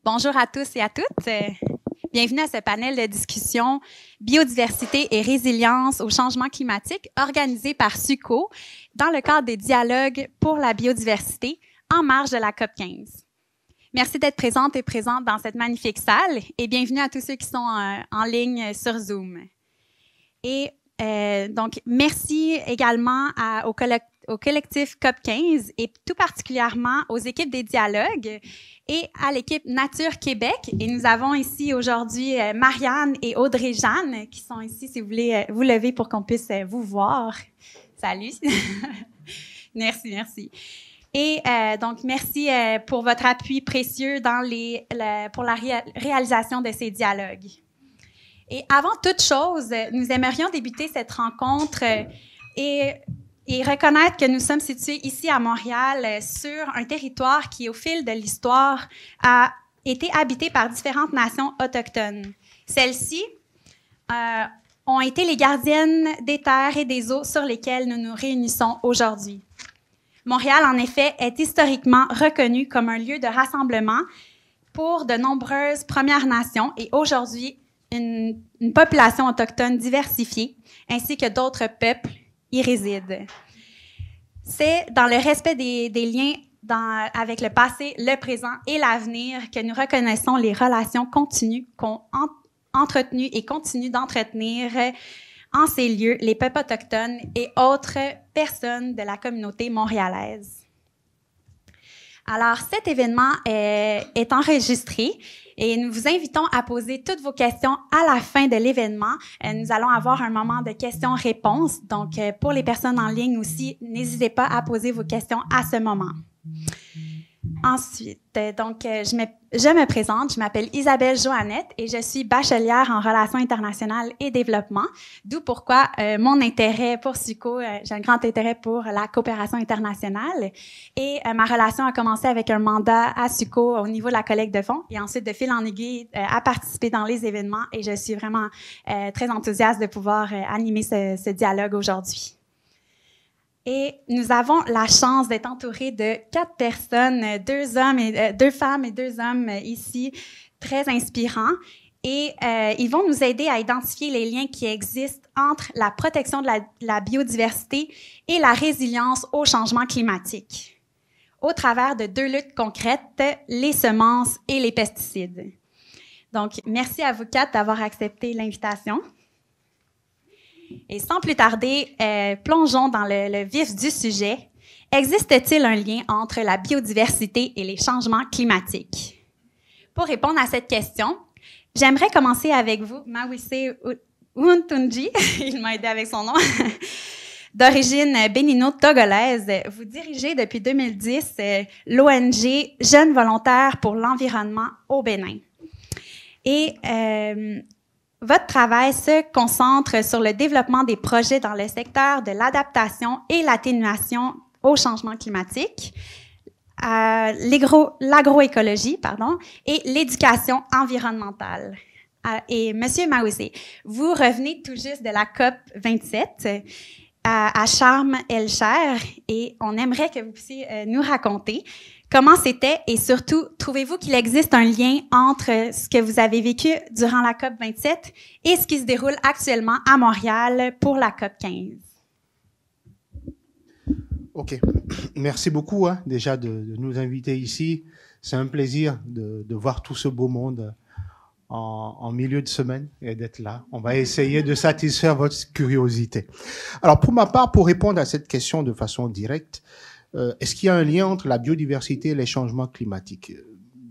Bonjour à tous et à toutes. Bienvenue à ce panel de discussion Biodiversité et résilience au changement climatique organisé par SUCO dans le cadre des dialogues pour la biodiversité en marge de la COP 15. Merci d'être présentes et présentes dans cette magnifique salle et bienvenue à tous ceux qui sont en ligne sur Zoom. Et donc, merci également au collectif COP 15 et tout particulièrement aux équipes des dialogues et à l'équipe Nature Québec. Et nous avons ici aujourd'hui Marianne et Audrey-Jeanne qui sont ici, si vous voulez vous lever pour qu'on puisse vous voir. Salut! Merci, merci. Et donc, merci pour votre appui précieux pour la réalisation de ces dialogues. Et avant toute chose, nous aimerions débuter cette rencontre et reconnaître que nous sommes situés ici à Montréal sur un territoire qui, au fil de l'histoire, a été habité par différentes nations autochtones. Celles-ci ont été les gardiennes des terres et des eaux sur lesquelles nous nous réunissons aujourd'hui. Montréal, en effet, est historiquement reconnu comme un lieu de rassemblement pour de nombreuses Premières Nations et aujourd'hui, une population autochtone diversifiée, ainsi que d'autres peuples y résident. C'est dans le respect des liens avec le passé, le présent et l'avenir que nous reconnaissons les relations continues qu'ont entretenues et continuent d'entretenir en ces lieux les peuples autochtones et autres personnes de la communauté montréalaise. Alors, cet événement est enregistré et nous vous invitons à poser toutes vos questions à la fin de l'événement. Nous allons avoir un moment de questions-réponses. Donc, pour les personnes en ligne aussi, n'hésitez pas à poser vos questions à ce moment. Ensuite, donc, je me présente, je m'appelle Isabelle Joannette et je suis bachelière en relations internationales et développement, d'où pourquoi mon intérêt pour SUCO, j'ai un grand intérêt pour la coopération internationale et ma relation a commencé avec un mandat à SUCO au niveau de la collecte de fonds et ensuite de fil en aiguille à participer dans les événements et je suis vraiment très enthousiaste de pouvoir animer ce dialogue aujourd'hui. Et nous avons la chance d'être entourés de 4 personnes, 2 femmes et 2 hommes ici, très inspirants. Et ils vont nous aider à identifier les liens qui existent entre la protection de la biodiversité et la résilience au changement climatique, au travers de 2 luttes concrètes, les semences et les pesticides. Donc, merci à vous 4 d'avoir accepté l'invitation. Et sans plus tarder, plongeons dans le vif du sujet. Existe-t-il un lien entre la biodiversité et les changements climatiques? Pour répondre à cette question, j'aimerais commencer avec vous, Mawise Wuntunji, il m'a aidé avec son nom, d'origine bénino-togolaise. Vous dirigez depuis 2010 l'ONG Jeunes volontaires pour l'environnement au Bénin. Et votre travail se concentre sur le développement des projets dans le secteur de l'adaptation et l'atténuation au changement climatique, l'agroécologie, et l'éducation environnementale. Et Monsieur Mawise, vous revenez tout juste de la COP 27 à Sharm el-Sheikh et on aimerait que vous puissiez nous raconter comment c'était et surtout, trouvez-vous qu'il existe un lien entre ce que vous avez vécu durant la COP 27 et ce qui se déroule actuellement à Montréal pour la COP 15? OK. Merci beaucoup déjà de nous inviter ici. C'est un plaisir de voir tout ce beau monde en milieu de semaine et d'être là. On va essayer de satisfaire votre curiosité. Alors, pour ma part, pour répondre à cette question de façon directe, est-ce qu'il y a un lien entre la biodiversité et les changements climatiques?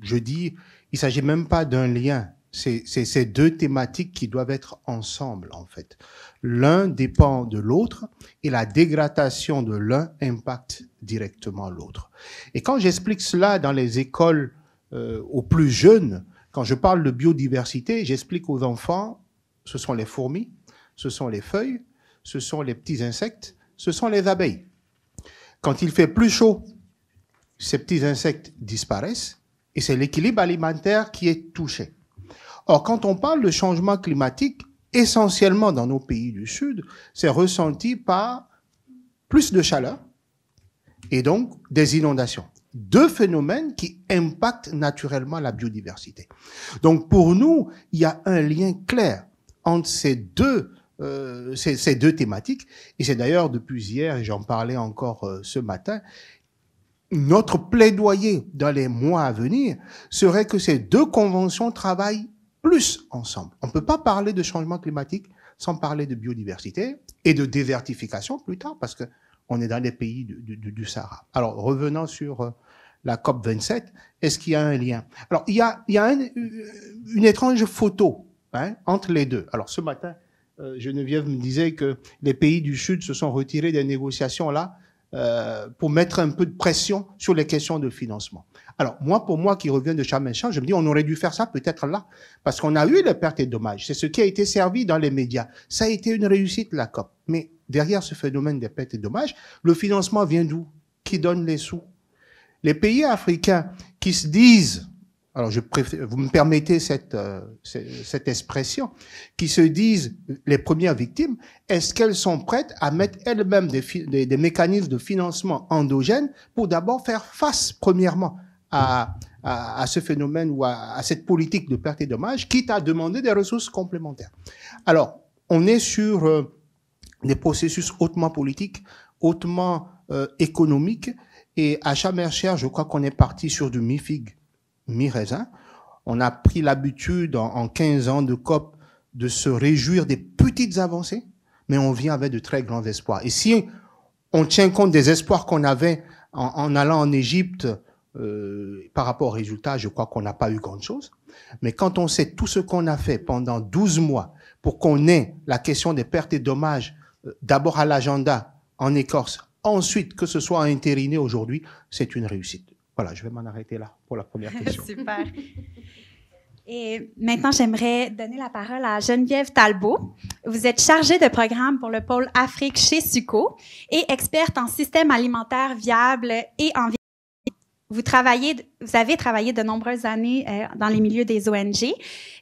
Je dis, il s'agit même pas d'un lien. C'est ces 2 thématiques qui doivent être ensemble, en fait. L'un dépend de l'autre et la dégradation de l'un impacte directement l'autre. Et quand j'explique cela dans les écoles aux plus jeunes, quand je parle de biodiversité, j'explique aux enfants, ce sont les fourmis, ce sont les feuilles, ce sont les petits insectes, ce sont les abeilles. Quand il fait plus chaud, ces petits insectes disparaissent et c'est l'équilibre alimentaire qui est touché. Or, quand on parle de changement climatique, essentiellement dans nos pays du Sud, c'est ressenti par plus de chaleur et donc des inondations. deux phénomènes qui impactent naturellement la biodiversité. Donc pour nous, il y a un lien clair entre ces deux thématiques, et c'est d'ailleurs depuis hier, et j'en parlais encore ce matin, notre plaidoyer dans les mois à venir serait que ces deux conventions travaillent plus ensemble. On ne peut pas parler de changement climatique sans parler de biodiversité et de désertification plus tard, parce que on est dans les pays du Sahara. Alors, revenant sur la COP27, est-ce qu'il y a un lien? Alors, il y a une étrange photo entre les deux. Alors, ce matin, Geneviève me disait que les pays du Sud se sont retirés des négociations là pour mettre un peu de pression sur les questions de financement. Alors, pour moi qui reviens de Sharm el-Sheikh, je me dis on aurait dû faire ça peut-être là, parce qu'on a eu les pertes et dommages. C'est ce qui a été servi dans les médias. Ça a été une réussite, la COP. Mais derrière ce phénomène des pertes et dommages, le financement vient d'où? Qui donne les sous? Les pays africains qui se disent, alors vous me permettez cette expression, qui se disent les premières victimes, est-ce qu'elles sont prêtes à mettre elles-mêmes des mécanismes de financement endogènes pour d'abord faire face, premièrement, à ce phénomène ou à cette politique de perte et dommages, quitte à demander des ressources complémentaires. Alors, on est sur des processus hautement politiques, hautement économiques, et à Sharm el-Sheikh, je crois qu'on est parti sur du mi-figue, mi-raisin. On a pris l'habitude en 15 ans de COP de se réjouir des petites avancées, mais on vient avec de très grands espoirs. Et si on tient compte des espoirs qu'on avait en allant en Égypte, par rapport aux résultats, je crois qu'on n'a pas eu grand-chose. Mais quand on sait tout ce qu'on a fait pendant 12 mois pour qu'on ait la question des pertes et dommages, d'abord à l'agenda en Écosse, ensuite que ce soit entériné aujourd'hui, c'est une réussite. Voilà, je vais m'en arrêter là pour la première question. Super. Et maintenant, j'aimerais donner la parole à Geneviève Talbot. Vous êtes chargée de programme pour le pôle Afrique chez Suco et experte en système alimentaire viable et environnemental. Vous avez travaillé de nombreuses années dans les milieux des ONG,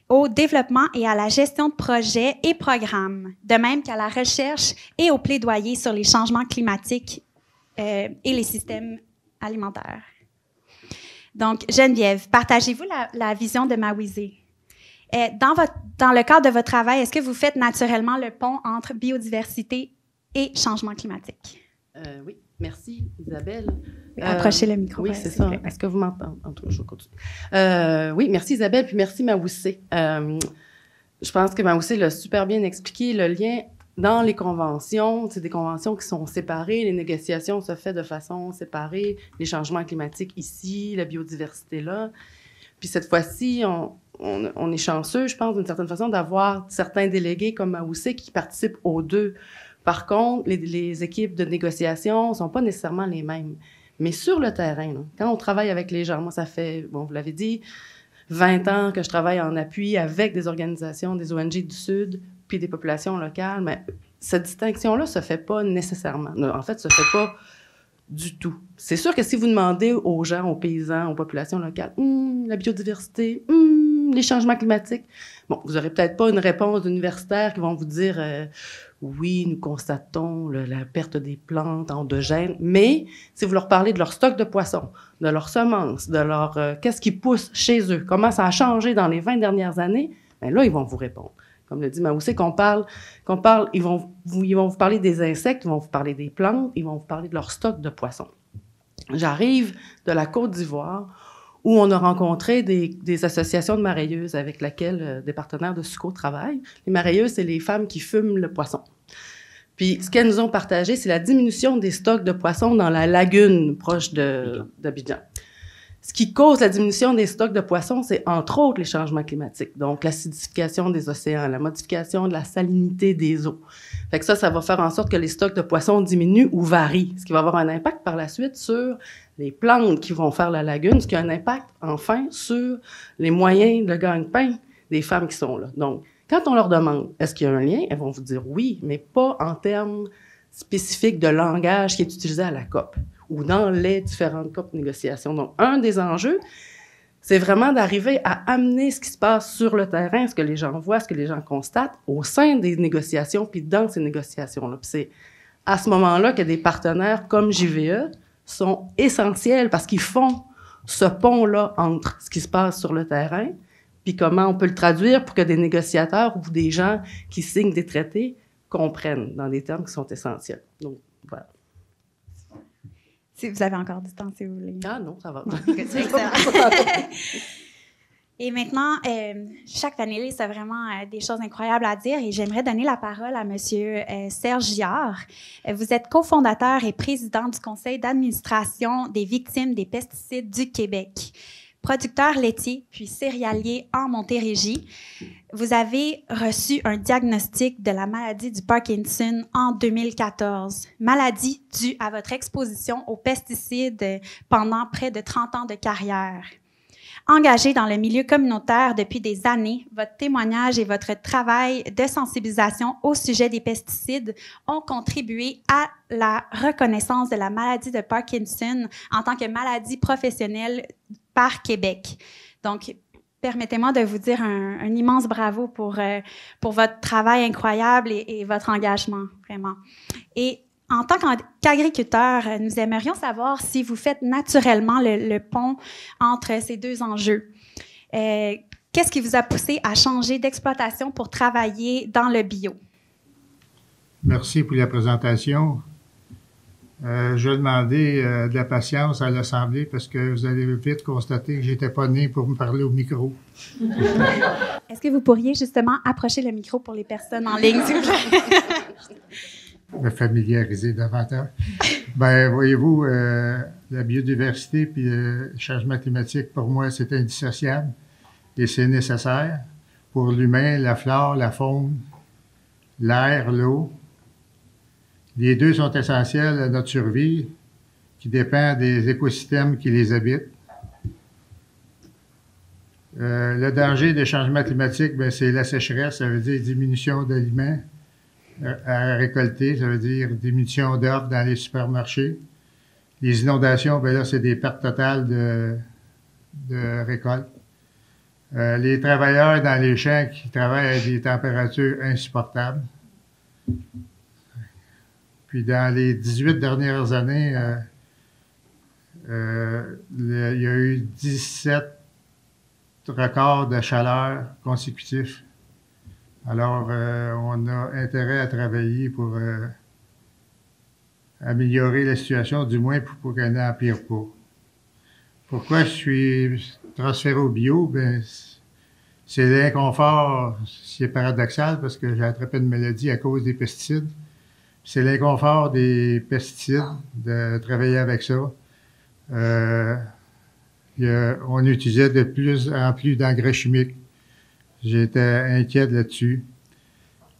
au développement et à la gestion de projets et programmes, de même qu'à la recherche et au plaidoyer sur les changements climatiques et les systèmes alimentaires. Donc, Geneviève, partagez-vous la vision de Mawizé? Dans le cadre de votre travail, est-ce que vous faites naturellement le pont entre biodiversité et changement climatique? Oui, merci Isabelle. Approchez le micro. Oui, c'est ça. Est-ce que vous m'entendez? En tout cas, je vais continuer. Oui, merci Isabelle, puis merci Mawizé. Je pense que Mawizé l'a super bien expliqué, le lien dans les conventions. C'est des conventions qui sont séparées, les négociations se font de façon séparée, les changements climatiques ici, la biodiversité là. Puis cette fois-ci, on est chanceux, je pense, d'une certaine façon, d'avoir certains délégués comme Mawizé qui participent aux deux. Par contre, les équipes de négociation ne sont pas nécessairement les mêmes. Mais sur le terrain, là, quand on travaille avec les gens, moi, ça fait, bon, vous l'avez dit, 20 ans que je travaille en appui avec des organisations, des ONG du Sud, puis des populations locales, mais cette distinction-là ne se fait pas nécessairement. En fait, ça ne se fait pas du tout. C'est sûr que si vous demandez aux gens, aux paysans, aux populations locales, la biodiversité, les changements climatiques, bon, vous n'aurez peut-être pas une réponse d'universitaires qui vont vous dire oui, nous constatons la perte des plantes endogènes, mais si vous leur parlez de leur stock de poissons, de leurs semences, de leur qu'est-ce qui pousse chez eux, comment ça a changé dans les 20 dernières années, bien là, ils vont vous répondre. Comme le dit Mawizé, ils vont vous parler des insectes, ils vont vous parler des plantes, ils vont vous parler de leur stock de poissons. J'arrive de la Côte d'Ivoire, où on a rencontré des associations de mareyeuses avec lesquelles des partenaires de Suco travaillent. Les mareyeuses, c'est les femmes qui fument le poisson. Puis, ce qu'elles nous ont partagé, c'est la diminution des stocks de poissons dans la lagune proche d'Abidjan. Ce qui cause la diminution des stocks de poissons, c'est entre autres les changements climatiques. Donc, l'acidification des océans, la modification de la salinité des eaux. Fait que ça va faire en sorte que les stocks de poissons diminuent ou varient, ce qui va avoir un impact par la suite sur les plantes qui vont faire la lagune, ce qui a un impact, enfin, sur les moyens de gagne-pain des femmes qui sont là. Donc, quand on leur demande « est-ce qu'il y a un lien ?», elles vont vous dire « oui », mais pas en termes spécifiques de langage qui est utilisé à la COP ou dans les différentes COP négociations. Donc, un des enjeux, c'est vraiment d'arriver à amener ce qui se passe sur le terrain, ce que les gens voient, ce que les gens constatent au sein des négociations, puis dans ces négociations-là. Puis c'est à ce moment-là que des partenaires comme JVE sont essentiels parce qu'ils font ce pont-là entre ce qui se passe sur le terrain puis comment on peut le traduire pour que des négociateurs ou des gens qui signent des traités comprennent dans des termes qui sont essentiels. Donc, voilà. Si vous avez encore du temps, si vous voulez. Ah non, ça va. C'est excellent. Et maintenant, chaque panéliste a vraiment des choses incroyables à dire et j'aimerais donner la parole à Monsieur Serge Giard. Vous êtes cofondateur et président du conseil d'administration des victimes des pesticides du Québec. Producteur laitier puis céréalier en Montérégie, vous avez reçu un diagnostic de la maladie du Parkinson en 2014, maladie due à votre exposition aux pesticides pendant près de 30 ans de carrière. Engagé dans le milieu communautaire depuis des années, votre témoignage et votre travail de sensibilisation au sujet des pesticides ont contribué à la reconnaissance de la maladie de Parkinson en tant que maladie professionnelle par Québec. Donc, permettez-moi de vous dire un immense bravo pour votre travail incroyable et votre engagement, vraiment. Et en tant qu'agriculteur, nous aimerions savoir si vous faites naturellement le pont entre ces deux enjeux. Qu'est-ce qui vous a poussé à changer d'exploitation pour travailler dans le bio? Merci pour la présentation. Je vais demander de la patience à l'Assemblée parce que vous allez vite constater que j'étais pas né pour me parler au micro. Est-ce que vous pourriez justement approcher le micro pour les personnes en ligne, s'il vous plaît? Me familiariser davantage. Ben, voyez-vous, la biodiversité puis le changement climatique, pour moi, c'est indissociable et c'est nécessaire pour l'humain, la flore, la faune, l'air, l'eau. Les deux sont essentiels à notre survie, qui dépend des écosystèmes qui les habitent. Le danger des changements climatiques, ben, c'est la sécheresse, ça veut dire diminution d'aliments à récolter, ça veut dire diminution d'offres dans les supermarchés. Les inondations, ben là, c'est des pertes totales de récolte. Les travailleurs dans les champs qui travaillent à des températures insupportables. Puis dans les 18 dernières années, il y a eu 17 records de chaleur consécutifs. Alors, on a intérêt à travailler pour améliorer la situation, du moins pour qu'elle n'empire pas. Pourquoi je suis transféré au bio? Ben, c'est l'inconfort, c'est paradoxal parce que j'ai attrapé une maladie à cause des pesticides. C'est l'inconfort des pesticides, de travailler avec ça. On utilisait de plus en plus d'engrais chimiques. J'étais inquiet là-dessus.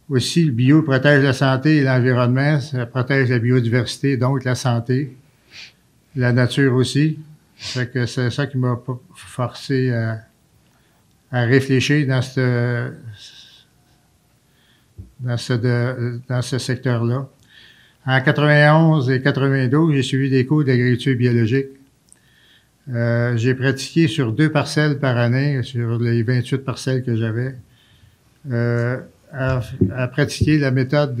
Aussi, le bio protège la santé et l'environnement, ça protège la biodiversité, donc la santé, la nature aussi. Fait que c'est ça qui m'a forcé à réfléchir dans ce secteur-là. En 91 et 92, j'ai suivi des cours d'agriculture biologique. J'ai pratiqué sur 2 parcelles par année, sur les 28 parcelles que j'avais, à pratiquer la méthode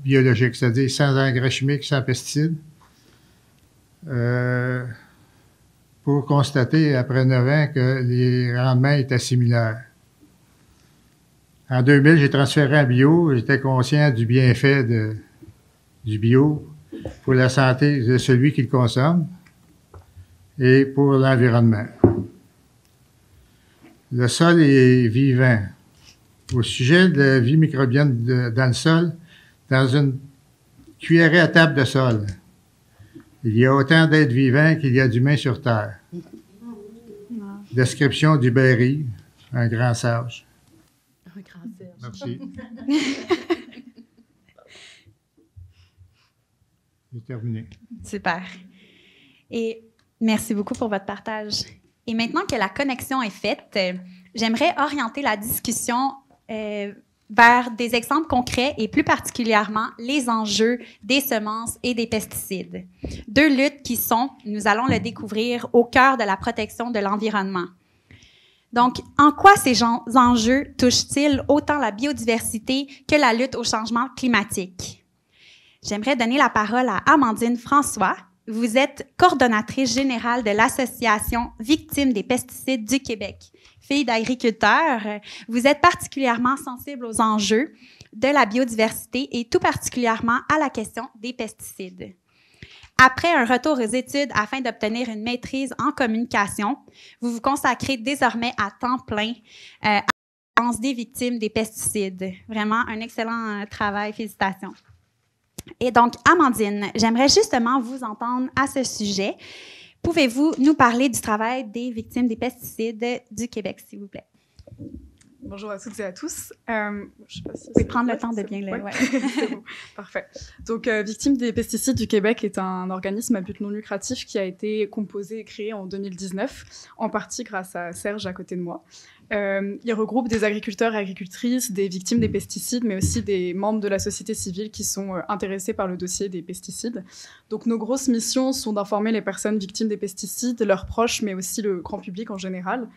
biologique, c'est-à-dire sans engrais chimiques, sans pesticides, pour constater, après 9 ans, que les rendements étaient similaires. En 2000, j'ai transféré en bio. J'étais conscient du bienfait du bio pour la santé de celui qui le consomme et pour l'environnement. Le sol est vivant. Au sujet de la vie microbienne dans le sol, dans une cuillerée à table de sol, il y a autant d'êtres vivants qu'il y a d'humains sur Terre. Description du Berry, un grand sage. Un grand Serge. Merci. J'ai terminé. Super. Et merci beaucoup pour votre partage. Et maintenant que la connexion est faite, j'aimerais orienter la discussion vers des exemples concrets et plus particulièrement les enjeux des semences et des pesticides. 2 luttes qui sont, nous allons le découvrir, au cœur de la protection de l'environnement. Donc, en quoi ces enjeux touchent-ils autant la biodiversité que la lutte au changement climatique? J'aimerais donner la parole à Amandine François, vous êtes coordonnatrice générale de l'Association Victimes des pesticides du Québec. Fille d'agriculteur, vous êtes particulièrement sensible aux enjeux de la biodiversité et tout particulièrement à la question des pesticides. Après un retour aux études afin d'obtenir une maîtrise en communication, vous vous consacrez désormais à temps plein à la défense des victimes des pesticides. Vraiment un excellent travail. Félicitations. Et donc, Amandine, j'aimerais justement vous entendre à ce sujet. Pouvez-vous nous parler du travail des victimes des pesticides du Québec, s'il vous plaît? Bonjour à toutes et à tous. Je sais pas si vous pouvez prendre le temps de bien le... Ouais. C'est bon. Parfait. Donc, Victimes des pesticides du Québec est un organisme à but non lucratif qui a été composé et créé en 2019, en partie grâce à Serge à côté de moi. Il regroupe des agriculteurs et agricultrices, des victimes des pesticides, mais aussi des membres de la société civile qui sont intéressés par le dossier des pesticides. Donc, nos grosses missions sont d'informer les personnes victimes des pesticides, leurs proches, mais aussi le grand public en général,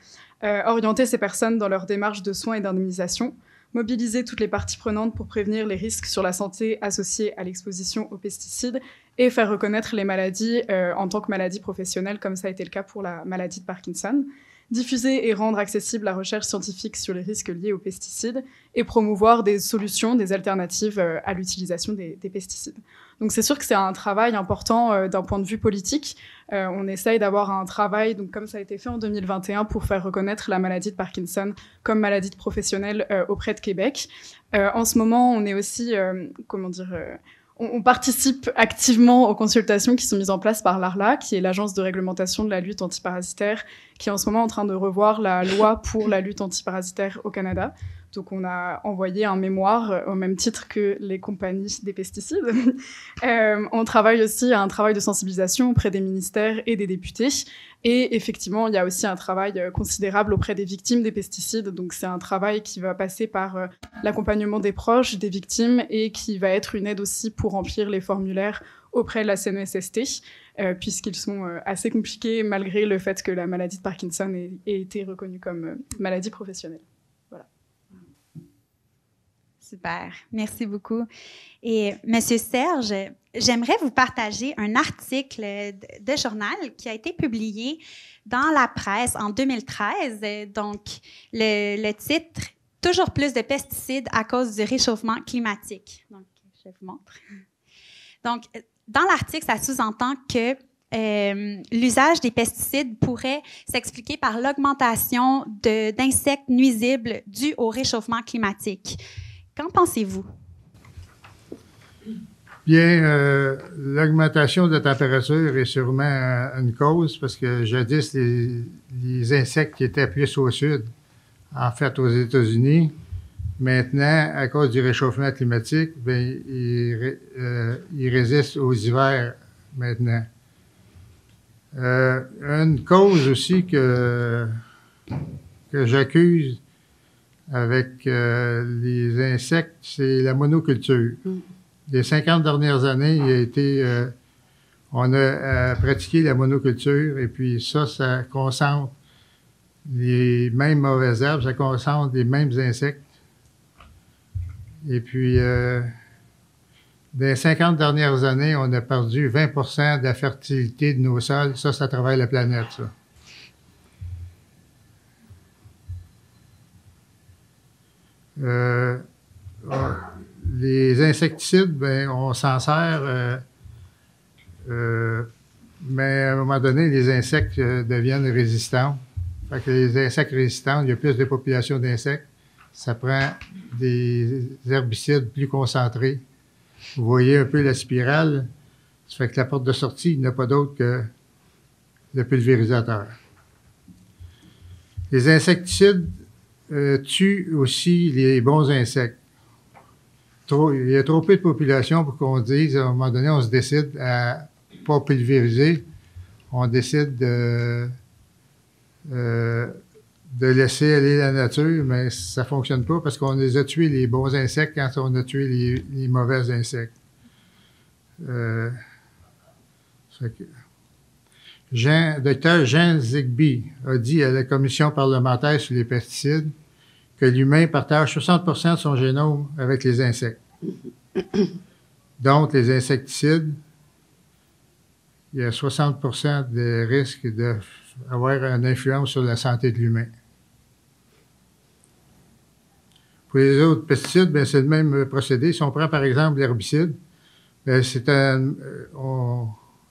orienter ces personnes dans leur démarche de soins et d'indemnisation, mobiliser toutes les parties prenantes pour prévenir les risques sur la santé associés à l'exposition aux pesticides et faire reconnaître les maladies en tant que maladies professionnelles, comme ça a été le cas pour la maladie de Parkinson, diffuser et rendre accessible la recherche scientifique sur les risques liés aux pesticides et promouvoir des solutions, des alternatives à l'utilisation des pesticides. Donc c'est sûr que c'est un travail important d'un point de vue politique. On essaye d'avoir un travail, donc comme ça a été fait en 2021, pour faire reconnaître la maladie de Parkinson comme maladie professionnelle auprès de Québec. En ce moment, on est aussi, on participe activement aux consultations qui sont mises en place par l'ARLA, qui est l'Agence de réglementation de la lutte antiparasitaire, qui est en ce moment en train de revoir la loi pour la lutte antiparasitaire au Canada. Donc, on a envoyé un mémoire au même titre que les compagnies des pesticides. On travaille aussi à un travail de sensibilisation auprès des ministères et des députés. Et effectivement, il y a aussi un travail considérable auprès des victimes des pesticides. Donc, c'est un travail qui va passer par l'accompagnement des proches des victimes et qui va être une aide aussi pour remplir les formulaires auprès de la CNESST, puisqu'ils sont assez compliqués malgré le fait que la maladie de Parkinson ait été reconnue comme maladie professionnelle. Super, merci beaucoup. Et Monsieur Serge, j'aimerais vous partager un article de journal qui a été publié dans la presse en 2013. Donc, le titre « Toujours plus de pesticides à cause du réchauffement climatique ». Donc, je vous montre. Donc, dans l'article, ça sous-entend que l'usage des pesticides pourrait s'expliquer par l'augmentation d'insectes nuisibles dus au réchauffement climatique. Qu'en pensez-vous? Bien, l'augmentation de la température est sûrement une cause parce que jadis, les insectes qui étaient plus au sud, en fait aux États-Unis, maintenant, à cause du réchauffement climatique, bien, ils résistent aux hivers maintenant. Une cause aussi que j'accuse avec les insectes, c'est la monoculture. Les 50 dernières années, on a pratiqué la monoculture et puis ça concentre les mêmes mauvaises herbes, ça concentre les mêmes insectes. Et puis, dans les 50 dernières années, on a perdu 20% de la fertilité de nos sols. Ça à travers la planète, ça. Les insecticides, ben, on s'en sert, mais à un moment donné, les insectes deviennent résistants. Fait que les insectes résistants, il y a plus de population d'insectes. Ça prend des herbicides plus concentrés. Vous voyez un peu la spirale. Ça fait que la porte de sortie, il n'y a pas d'autre que le pulvérisateur. Les insecticides tuent aussi les bons insectes. Il y a trop peu de population pour qu'on dise, à un moment donné, on se décide à pas pulvériser. On décide de laisser aller la nature, mais ça fonctionne pas parce qu'on les a tués les bons insectes quand on a tué les mauvais insectes. Dr. Jean Zigby a dit à la Commission parlementaire sur les pesticides que l'humain partage 60% de son génome avec les insectes. Donc, les insecticides, il y a 60 de risque d'avoir une influence sur la santé de l'humain. Pour les autres pesticides, ben, c'est le même procédé. Si on prend par exemple l'herbicide, ben,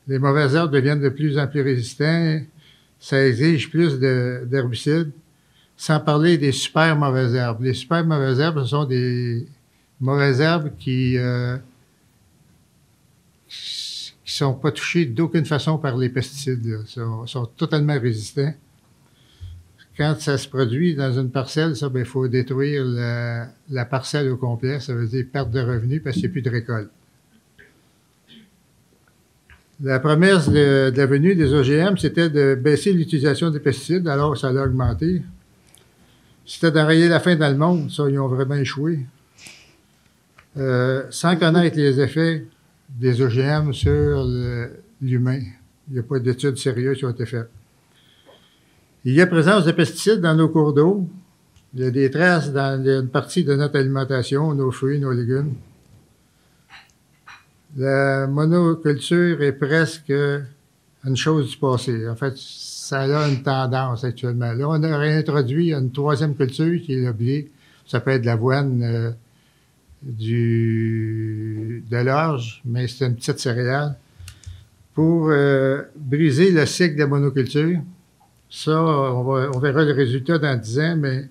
les mauvaises herbes deviennent de plus en plus résistants. Ça exige plus d'herbicides. Sans parler des super mauvaises herbes. Les super mauvaises herbes, ce sont des mauvaises herbes qui sont pas touchées d'aucune façon par les pesticides. Ils sont totalement résistants. Quand ça se produit dans une parcelle, ça, ben, il faut détruire la parcelle au complet. Ça veut dire perte de revenus parce qu'il n'y a plus de récolte. La promesse de la venue des OGM, c'était de baisser l'utilisation des pesticides, alors ça a augmenté. C'était d'enrayer la faim dans le monde. Ça, ils ont vraiment échoué. Sans connaître les effets des OGM sur l'humain. Il n'y a pas d'études sérieuses qui ont été faites. Il y a présence de pesticides dans nos cours d'eau. Il y a des traces dans une partie de notre alimentation, nos fruits, nos légumes. La monoculture est presque une chose du passé. En fait, ça a une tendance actuellement. Là, on a réintroduit une troisième culture qui est le blé. Ça peut être de l'avoine, de l'orge, mais c'est une petite céréale. Pour briser le cycle de la monoculture, ça, on verra le résultat dans 10 ans, mais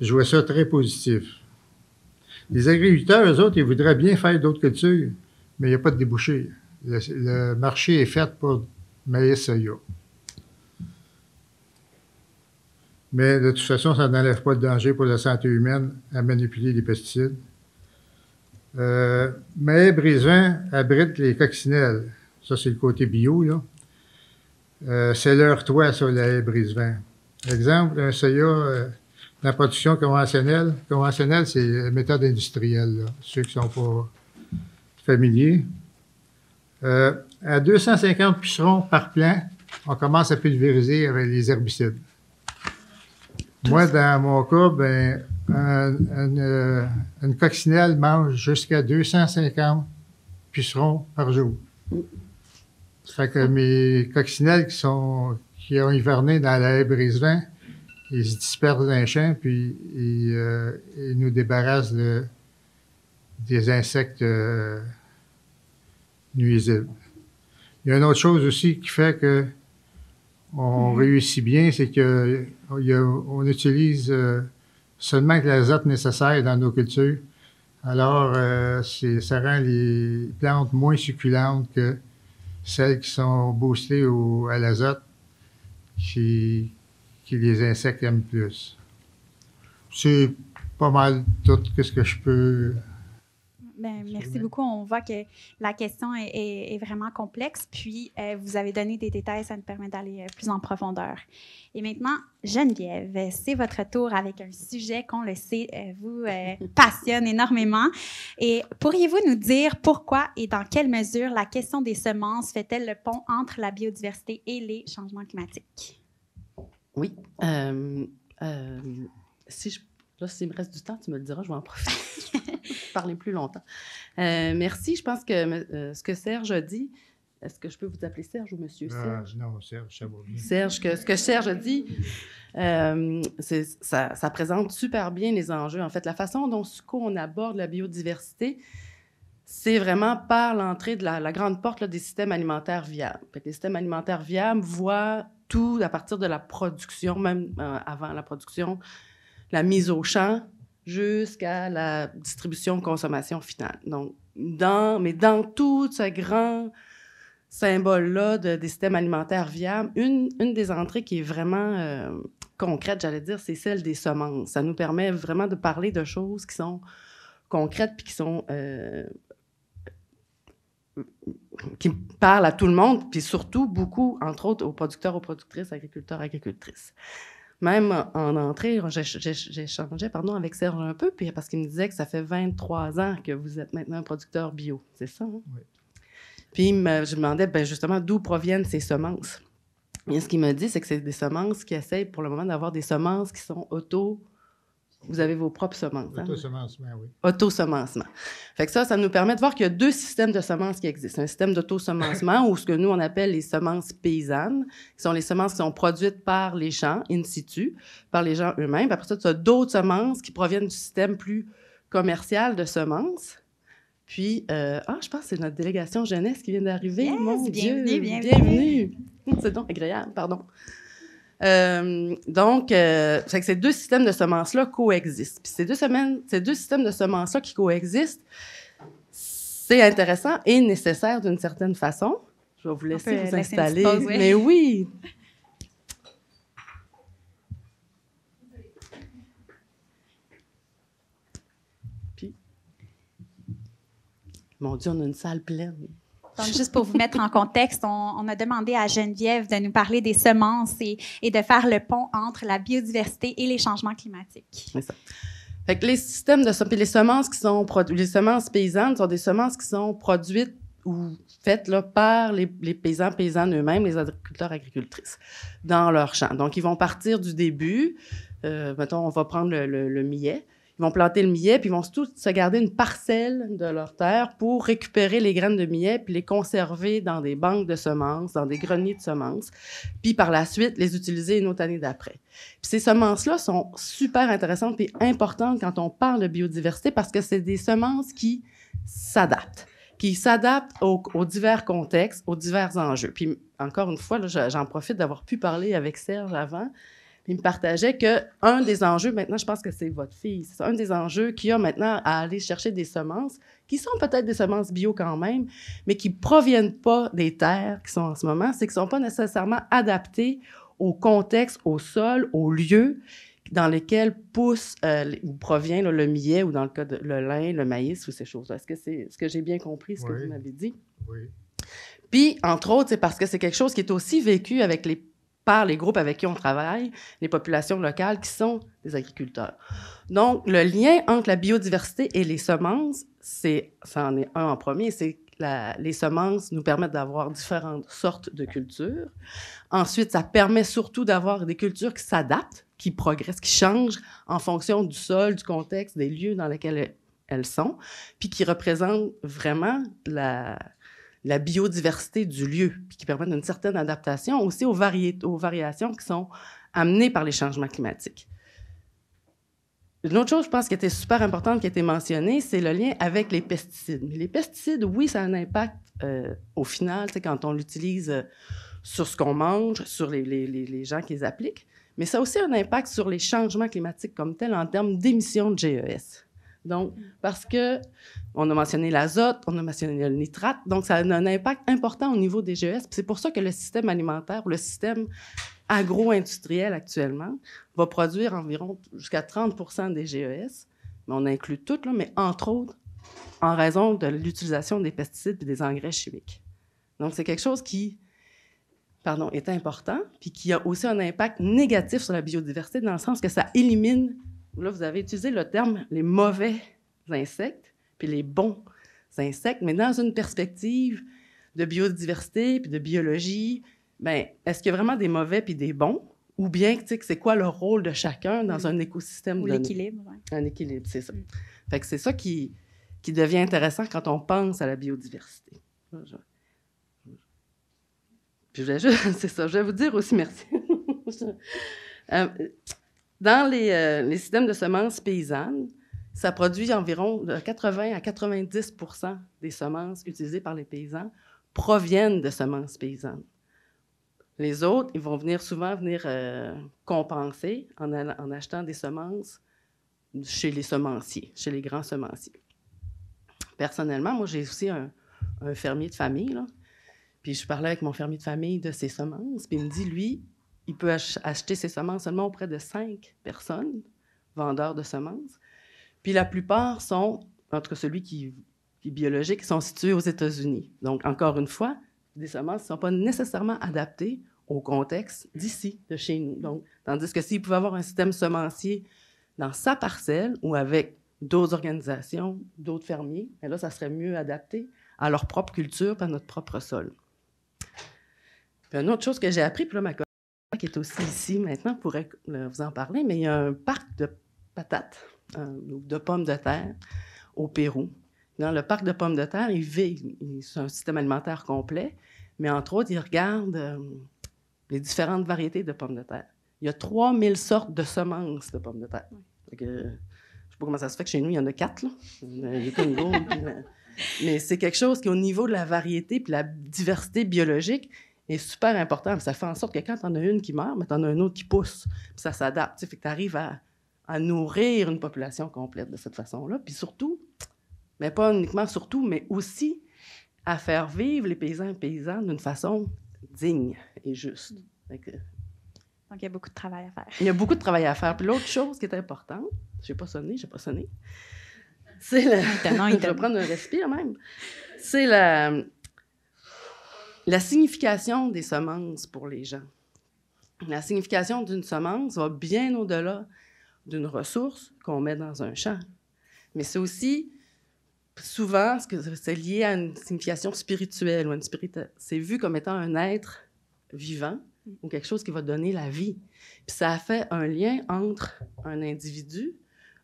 je vois ça très positif. Les agriculteurs, eux autres, ils voudraient bien faire d'autres cultures, mais il n'y a pas de débouché. Le marché est fait pour maïs, soya. Mais de toute façon, ça n'enlève pas le danger pour la santé humaine à manipuler les pesticides. Mais brise-vent abrite les coccinelles. Ça, c'est le côté bio, là. C'est leur toit, ça, la haie brise-vent. Exemple, un soya, dans la production conventionnelle. Conventionnelle, c'est la méthode industrielle, là, ceux qui ne sont pas familiers. À 250 pucerons par plant, on commence à pulvériser avec les herbicides. Moi, dans mon cas, ben, une coccinelle mange jusqu'à 250 pucerons par jour. Ça fait que mes coccinelles qui ont hiverné dans la haie brise-vent, ils se dispersent dans les champs, puis ils nous débarrassent des insectes nuisibles. Il y a une autre chose aussi qui fait que on réussit bien, c'est qu'on utilise seulement l'azote nécessaire dans nos cultures. Alors, ça rend les plantes moins succulentes que celles qui sont boostées à l'azote, qui les insectes aiment plus. C'est pas mal tout ce que je peux... Bien, merci beaucoup. On voit que la question est vraiment complexe, puis vous avez donné des détails, ça nous permet d'aller plus en profondeur. Et maintenant, Geneviève, c'est votre tour avec un sujet qu'on le sait vous passionne énormément. Et pourriez-vous nous dire pourquoi et dans quelle mesure la question des semences fait-elle le pont entre la biodiversité et les changements climatiques? Oui. S'il me reste du temps, tu me le diras, je vais en profiter. Je vais parler plus longtemps. Merci. Je pense que ce que Serge a dit, est-ce que je peux vous appeler Serge ou Monsieur Serge? Non, Serge, ça va bien. Serge, ce que Serge a dit, ça présente super bien les enjeux. En fait, la façon dont SUCO, on aborde la biodiversité, c'est vraiment par l'entrée de la grande porte là, des systèmes alimentaires viables. Les systèmes alimentaires viables voient tout à partir de la production, même avant la production, la mise au champ jusqu'à la distribution, consommation finale. Donc, dans tout ce grand symbole-là des systèmes alimentaires viables, une des entrées qui est vraiment concrète, j'allais dire, c'est celle des semences. Ça nous permet vraiment de parler de choses qui sont concrètes puis qui parlent à tout le monde, puis surtout beaucoup, entre autres, aux producteurs, aux productrices, agriculteurs, agricultrices. Même en entrée, j'échangeais avec Serge un peu, puis parce qu'il me disait que ça fait 23 ans que vous êtes maintenant un producteur bio. C'est ça, hein? Oui. Puis je me demandais justement d'où proviennent ces semences. Et ce qu'il m'a dit, c'est que c'est des semences qui essayent pour le moment d'avoir des semences qui sont Vous avez vos propres semences. Hein? Autosemencement, oui. Autosemencement. Fait que ça nous permet de voir qu'il y a 2 systèmes de semences qui existent. Un système d'autosemencement ou ce que nous, on appelle les semences paysannes, qui sont les semences qui sont produites par les champs, in situ, par les gens eux-mêmes. Puis après ça, tu as d'autres semences qui proviennent du système plus commercial de semences. Puis, je pense que c'est notre délégation jeunesse qui vient d'arriver. Yes, Mon Dieu! bienvenue. C'est donc agréable, pardon. Donc, c'est que ces 2 systèmes de semences-là coexistent. Puis ces deux systèmes de semences-là qui coexistent, c'est intéressant et nécessaire d'une certaine façon. Je vais vous laisser vous installer. Pause, oui. Mais oui! Puis, mon Dieu, on a une salle pleine. Donc, juste pour vous mettre en contexte, on a demandé à Geneviève de nous parler des semences et de faire le pont entre la biodiversité et les changements climatiques. C'est ça. Fait que les systèmes les semences qui sont les semences paysannes sont des semences qui sont produites ou faites là, par les paysannes eux-mêmes, les agricultrices, dans leur champ. Donc, ils vont partir du début. Mettons, on va prendre le millet. Ils vont planter le millet, puis ils vont tous se garder une parcelle de leur terre pour récupérer les graines de millet, puis les conserver dans des banques de semences, dans des greniers de semences, puis par la suite, les utiliser une autre année d'après. Puis ces semences-là sont super intéressantes et importantes quand on parle de biodiversité parce que c'est des semences qui s'adaptent aux divers contextes, aux divers enjeux. Puis encore une fois, là, j'en profite d'avoir pu parler avec Serge avant. Il me partageait qu'un des enjeux, maintenant, je pense que c'est votre fille, c'est un des enjeux qu'il y a maintenant à aller chercher des semences, qui sont peut-être des semences bio quand même, mais qui ne proviennent pas des terres qui sont en ce moment, c'est qu'ils ne sont pas nécessairement adaptés au contexte, au sol, au lieu dans lesquels pousse ou provient là, le millet ou dans le cas de le lin, le maïs ou ces choses-là. Est-ce que j'ai bien compris ce que vous m'avez dit? Oui. Puis, entre autres, c'est parce que c'est quelque chose qui est aussi vécu par les groupes avec qui on travaille, les populations locales qui sont des agriculteurs. Donc, le lien entre la biodiversité et les semences, ça en est un en premier, c'est les semences nous permettent d'avoir différentes sortes de cultures. Ensuite, ça permet surtout d'avoir des cultures qui s'adaptent, qui progressent, qui changent en fonction du sol, du contexte, des lieux dans lesquels elles sont, puis qui représentent vraiment la biodiversité du lieu, puis qui permettent une certaine adaptation aussi aux variations qui sont amenées par les changements climatiques. Une autre chose, je pense, qui était super importante, qui a été mentionnée, c'est le lien avec les pesticides. Mais les pesticides, oui, ça a un impact au final, quand on l'utilise sur ce qu'on mange, sur les gens qui les appliquent, mais ça a aussi un impact sur les changements climatiques comme tels en termes d'émissions de GES. Donc, parce que on a mentionné l'azote, on a mentionné le nitrate, donc ça a un impact important au niveau des GES. Puis c'est pour ça que le système alimentaire ou le système agro-industriel actuellement va produire environ jusqu'à 30% des GES. Mais on inclut tout, là, mais entre autres, en raison de l'utilisation des pesticides et des engrais chimiques. Donc, c'est quelque chose qui est important, puis qui a aussi un impact négatif sur la biodiversité dans le sens que ça élimine. Là, vous avez utilisé le terme « les mauvais insectes » puis « les bons insectes », mais dans une perspective de biodiversité puis de biologie, bien, est-ce qu'il y a vraiment des mauvais puis des bons? Ou bien, tu sais, c'est quoi le rôle de chacun dans un écosystème donné? Ou l'équilibre, oui. Un équilibre, c'est ça. Fait que c'est ça qui devient intéressant quand on pense à la biodiversité. Puis c'est ça, je vais vous dire aussi merci. Dans les systèmes de semences paysannes, ça produit environ de 80 à 90% des semences utilisées par les paysans proviennent de semences paysannes. Les autres, ils vont souvent venir compenser en achetant des semences chez les semenciers, chez les grands semenciers. Personnellement, moi, j'ai aussi un fermier de famille, là. Puis je parlais avec mon fermier de famille de ses semences, puis il me dit, lui, il peut acheter ses semences seulement auprès de 5 personnes, vendeurs de semences. Puis la plupart sont, entre celui qui est biologique, sont situés aux États-Unis. Donc, encore une fois, des semences ne sont pas nécessairement adaptées au contexte d'ici, de chez nous. Donc, tandis que s'il pouvait avoir un système semencier dans sa parcelle ou avec d'autres organisations, d'autres fermiers, bien là, ça serait mieux adapté à leur propre culture et à notre propre sol. Puis une autre chose que j'ai appris, puis là, ma collègue qui est aussi ici maintenant pourrait vous en parler, mais il y a un parc de patates, de pommes de terre au Pérou. Dans le parc de pommes de terre, c'est un système alimentaire complet, mais entre autres, ils regardent les différentes variétés de pommes de terre. Il y a 3000 sortes de semences de pommes de terre. Je ne sais pas comment ça se fait que chez nous, il y en a 4. Là. Les Congo, mais c'est quelque chose qui, au niveau de la variété et la diversité biologique, est super important. Ça fait en sorte que quand tu en as une qui meurt, tu en as une autre qui pousse. Puis ça s'adapte. Fait que tu arrives à nourrir une population complète de cette façon-là. Puis surtout, mais pas uniquement surtout, mais aussi à faire vivre les paysans et paysannes d'une façon digne et juste. Donc, il y a beaucoup de travail à faire. Il y a beaucoup de travail à faire. Puis l'autre chose qui est importante, je n'ai pas sonné, c'est je vais prendre un respire même. C'est la signification des semences pour les gens. La signification d'une semence va bien au-delà d'une ressource qu'on met dans un champ. Mais c'est aussi, souvent, c'est lié à une signification spirituelle. C'est vu comme étant un être vivant ou quelque chose qui va donner la vie. Puis ça fait un lien entre un individu,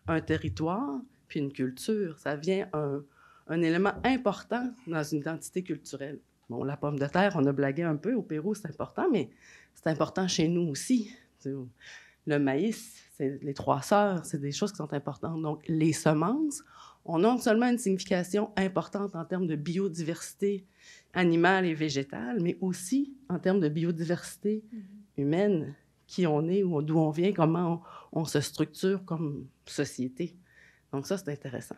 un territoire, puis une culture. Ça devient un élément important dans une identité culturelle. Bon, la pomme de terre, on a blagué un peu. Au Pérou, c'est important, mais c'est important chez nous aussi. Le maïs, les 3 sœurs, c'est des choses qui sont importantes. Donc, les semences ont non seulement une signification importante en termes de biodiversité animale et végétale, mais aussi en termes de biodiversité humaine, qui on est, d'où on vient, comment on se structure comme société. Donc ça, c'est intéressant.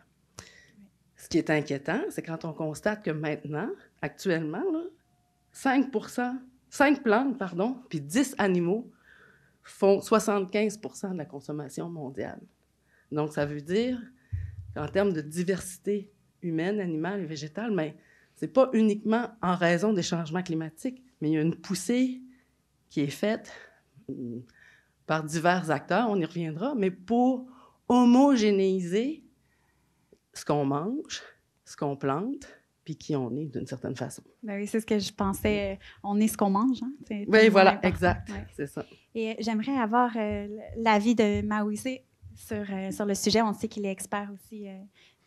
Ce qui est inquiétant, c'est quand on constate que maintenant, actuellement, 5 plantes, puis 10 animaux font 75 de la consommation mondiale. Donc, ça veut dire qu'en termes de diversité humaine, animale et végétale, mais ce n'est pas uniquement en raison des changements climatiques, mais il y a une poussée qui est faite par divers acteurs, on y reviendra, mais pour homogénéiser ce qu'on mange, ce qu'on plante, puis qui on est d'une certaine façon. Ben oui, c'est ce que je pensais. On est ce qu'on mange. Hein? Oui, voilà, exact. Ouais. C'est ça. Et j'aimerais avoir l'avis de Mawussé sur le sujet. On sait qu'il est expert aussi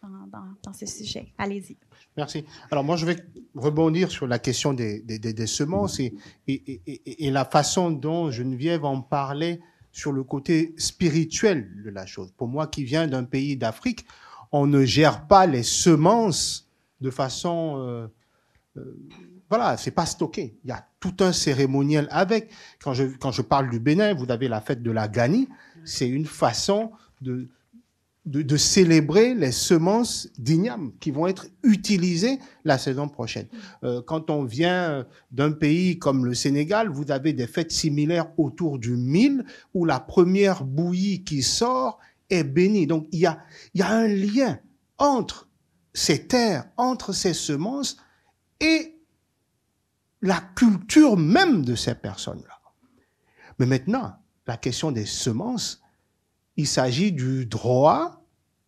dans ce sujet. Allez-y. Merci. Alors moi, je vais rebondir sur la question des semences et la façon dont Geneviève en parlait sur le côté spirituel de la chose. Pour moi, qui viens d'un pays d'Afrique, on ne gère pas les semences de façon... voilà, c'est pas stocké. Il y a tout un cérémoniel avec. Quand je parle du Bénin, vous avez la fête de la Gani. C'est une façon de célébrer les semences d'igname qui vont être utilisées la saison prochaine. Quand on vient d'un pays comme le Sénégal, vous avez des fêtes similaires autour du mil où la première bouillie qui sort est bénie. Donc, il y a un lien entre ces terres, entre ces semences et la culture même de ces personnes-là. Mais maintenant, la question des semences, il s'agit du droit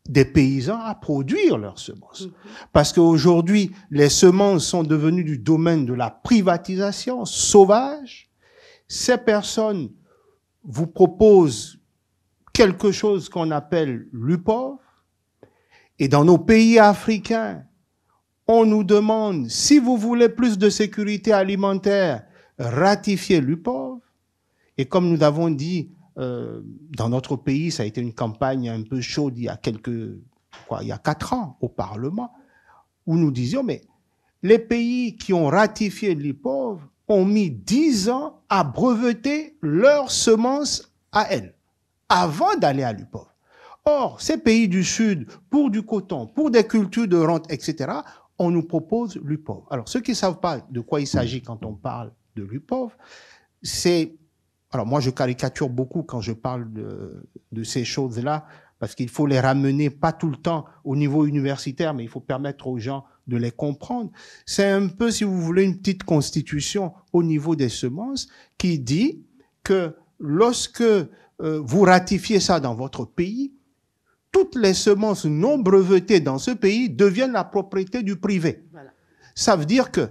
des paysans à produire leurs semences. Parce qu'aujourd'hui, les semences sont devenues du domaine de la privatisation sauvage. Ces personnes vous proposent quelque chose qu'on appelle l'UPOV. Et dans nos pays africains, on nous demande, si vous voulez plus de sécurité alimentaire, ratifiez l'UPOV. Et comme nous avons dit, dans notre pays, ça a été une campagne un peu chaude il y a 4 ans au Parlement, où nous disions, mais les pays qui ont ratifié l'UPOV ont mis 10 ans à breveter leurs semences à elles, avant d'aller à l'UPOV. Or, ces pays du Sud, pour du coton, pour des cultures de rente, etc., on nous propose l'UPOV. Alors, ceux qui ne savent pas de quoi il s'agit quand on parle de l'UPOV, c'est... Alors, moi, je caricature beaucoup quand je parle de ces choses-là, parce qu'il faut les ramener pas tout le temps au niveau universitaire, mais il faut permettre aux gens de les comprendre. C'est un peu, si vous voulez, une petite constitution au niveau des semences qui dit que lorsque vous ratifiez ça dans votre pays, toutes les semences non brevetées dans ce pays deviennent la propriété du privé. Voilà. Ça veut dire que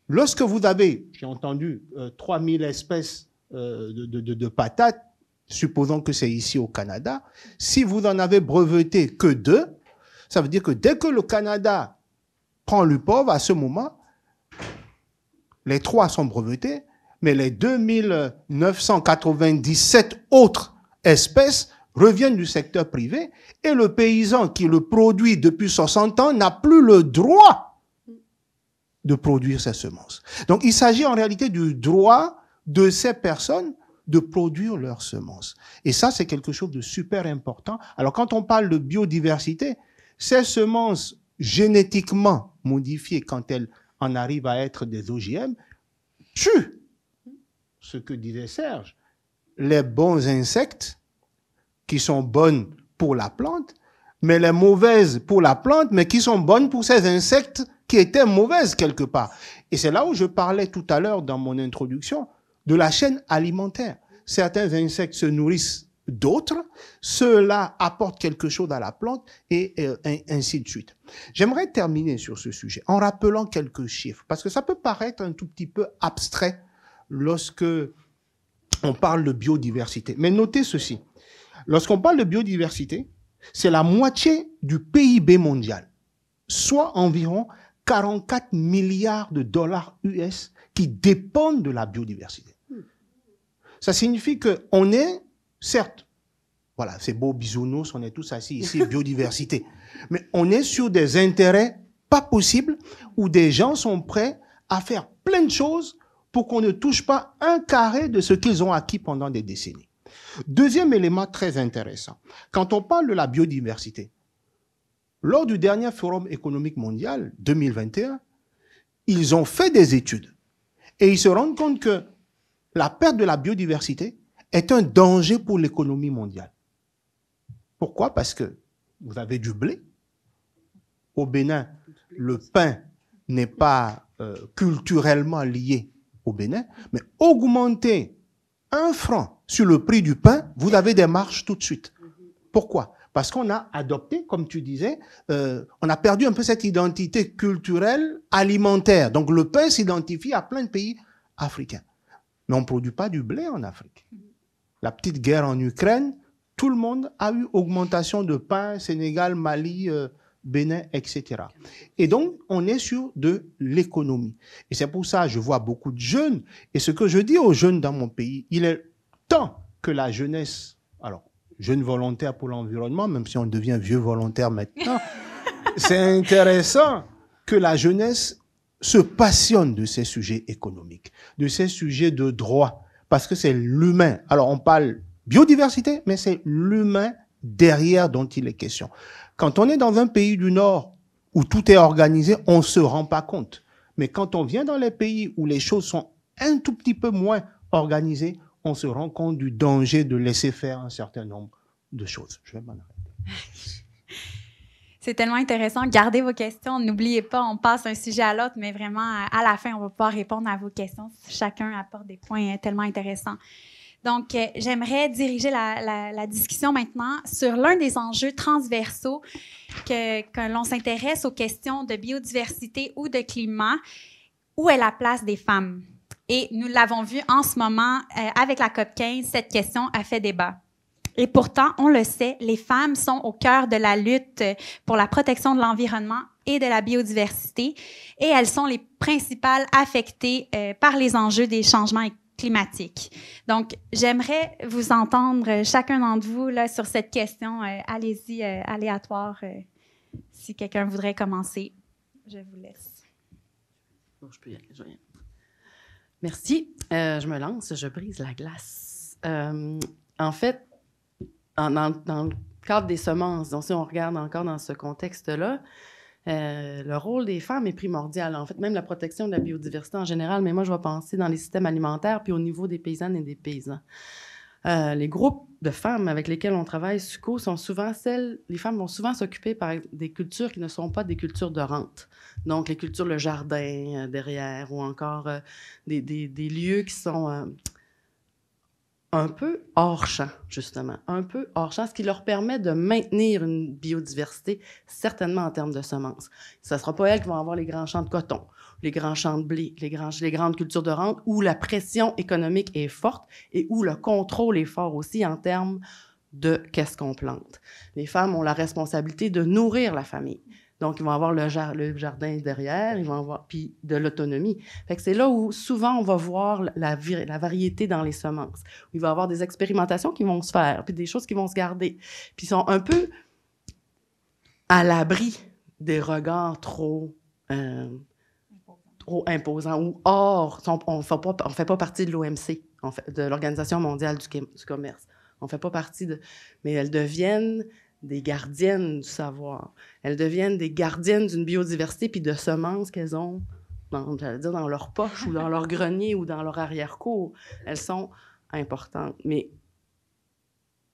lorsque vous avez, j'ai entendu, 3000 espèces de patates, supposons que c'est ici au Canada, si vous en avez breveté que 2, ça veut dire que dès que le Canada prend l'UPOV, à ce moment, les 3 sont brevetés, mais les 2997 autres espèces reviennent du secteur privé et le paysan qui le produit depuis 60 ans n'a plus le droit de produire ces semences. Donc, il s'agit en réalité du droit de ces personnes de produire leurs semences. Et ça, c'est quelque chose de super important. Alors, quand on parle de biodiversité, ces semences génétiquement modifiées, quand elles en arrivent à être des OGM, tuent, ce que disait Serge, les bons insectes qui sont bonnes pour la plante, mais les mauvaises pour la plante, mais qui sont bonnes pour ces insectes qui étaient mauvaises quelque part. Et c'est là où je parlais tout à l'heure dans mon introduction de la chaîne alimentaire. Certains insectes se nourrissent d'autres, ceux-là apportent quelque chose à la plante et ainsi de suite. J'aimerais terminer sur ce sujet en rappelant quelques chiffres, parce que ça peut paraître un tout petit peu abstrait lorsque on parle de biodiversité. Mais notez ceci. Lorsqu'on parle de biodiversité, c'est la moitié du PIB mondial, soit environ 44 milliards de dollars US qui dépendent de la biodiversité. Ça signifie qu'on est, certes, voilà, c'est beau, bisounours, on est tous assis ici, biodiversité, mais on est sur des intérêts pas possibles où des gens sont prêts à faire plein de choses pour qu'on ne touche pas un carré de ce qu'ils ont acquis pendant des décennies. Deuxième élément très intéressant, quand on parle de la biodiversité, lors du dernier Forum économique mondial 2021, ils ont fait des études et ils se rendent compte que la perte de la biodiversité est un danger pour l'économie mondiale. Pourquoi? Parce que vous avez du blé. Au Bénin, le pain n'est pas culturellement lié au Bénin, mais augmenter 1 franc sur le prix du pain, vous avez des marges tout de suite. Pourquoi? Parce qu'on a adopté, comme tu disais, on a perdu un peu cette identité culturelle alimentaire. Donc le pain s'identifie à plein de pays africains. Mais on ne produit pas du blé en Afrique. La petite guerre en Ukraine, tout le monde a eu augmentation de pain, Sénégal, Mali, Bénin, etc. Et donc, on est sur de l'économie. Et c'est pour ça que je vois beaucoup de jeunes. Et ce que je dis aux jeunes dans mon pays, il est temps que la jeunesse, alors, jeunes volontaires pour l'environnement, même si on devient vieux volontaire maintenant, c'est intéressant que la jeunesse se passionne de ces sujets économiques, de ces sujets de droit, parce que c'est l'humain. Alors, on parle biodiversité, mais c'est l'humain derrière dont il est question. Quand on est dans un pays du Nord où tout est organisé, on ne se rend pas compte. Mais quand on vient dans les pays où les choses sont un tout petit peu moins organisées, on se rend compte du danger de laisser faire un certain nombre de choses. Je vais m'en arrêter. C'est tellement intéressant. Gardez vos questions. N'oubliez pas, on passe d'un sujet à l'autre, mais vraiment, à la fin, on va pouvoir répondre à vos questions. Chacun apporte des points tellement intéressants. Donc, j'aimerais diriger la discussion maintenant sur l'un des enjeux transversaux que l'on s'intéresse aux questions de biodiversité ou de climat. Où est la place des femmes? Et nous l'avons vu en ce moment avec la COP15, cette question a fait débat. Et pourtant, on le sait, les femmes sont au cœur de la lutte pour la protection de l'environnement et de la biodiversité, et elles sont les principales affectées par les enjeux des changements climatiques. Donc, j'aimerais vous entendre, chacun d'entre vous, là, sur cette question. Allez-y, aléatoire, si quelqu'un voudrait commencer. Je vous laisse. Bon, je peux y aller, je vais y aller. Merci. Je me lance, je brise la glace. En fait, dans le cadre des semences, donc si on regarde encore dans ce contexte-là, le rôle des femmes est primordial. En fait, même la protection de la biodiversité en général, mais moi, je vais penser dans les systèmes alimentaires puis au niveau des paysannes et des paysans. Les groupes de femmes avec lesquels on travaille, SUCO, sont souvent les femmes vont souvent s'occuper par des cultures qui ne sont pas des cultures de rente. Donc, les cultures, le jardin derrière, ou encore des lieux qui sont un peu hors champ, justement. Un peu hors champ, ce qui leur permet de maintenir une biodiversité, certainement en termes de semences. Ce ne sera pas elles qui vont avoir les grands champs de coton les grands champs de blé, les grandes cultures de rente, où la pression économique est forte et où le contrôle est fort aussi en termes de qu'est-ce qu'on plante. Les femmes ont la responsabilité de nourrir la famille. Donc, ils vont avoir le jardin derrière, ils vont avoir puis de l'autonomie. Fait que c'est là où souvent on va voir la variété dans les semences. Il va y avoir des expérimentations qui vont se faire, puis des choses qui vont se garder. Puis ils sont un peu à l'abri des regards trop imposants ou hors. On fait pas partie de l'OMC, de l'Organisation mondiale du commerce. On fait pas partie de... Mais elles deviennent des gardiennes du savoir. Elles deviennent des gardiennes d'une biodiversité puis de semences qu'elles ont, dans leur poche ou dans leur grenier ou dans leur arrière-cour. Elles sont importantes. Mais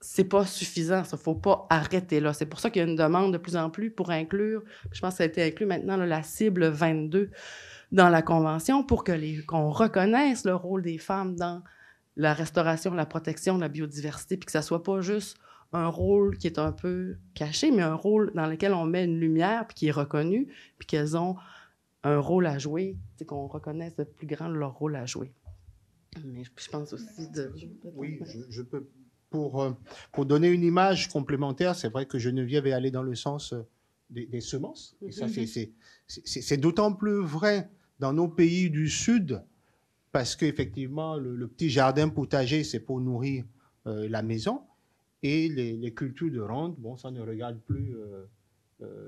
c'est pas suffisant. Il ne faut pas arrêter là. C'est pour ça qu'il y a une demande de plus en plus pour inclure, je pense que ça a été inclus maintenant, là, la cible 22 dans la Convention pour qu'on reconnaisse le rôle des femmes dans la restauration, la protection de la biodiversité, puis que ça ne soit pas juste un rôle qui est un peu caché, mais un rôle dans lequel on met une lumière, puis qui est reconnu, puis qu'elles ont un rôle à jouer, qu'on reconnaisse de plus grand leur rôle à jouer. Mais je pense aussi de... Oui, je peux... Pour donner une image complémentaire, c'est vrai que Geneviève est allée dans le sens des semences. Et ça, c'est d'autant plus vrai dans nos pays du Sud, parce qu'effectivement, le petit jardin potager, c'est pour nourrir la maison. Et les cultures de rente, bon, ça ne regarde plus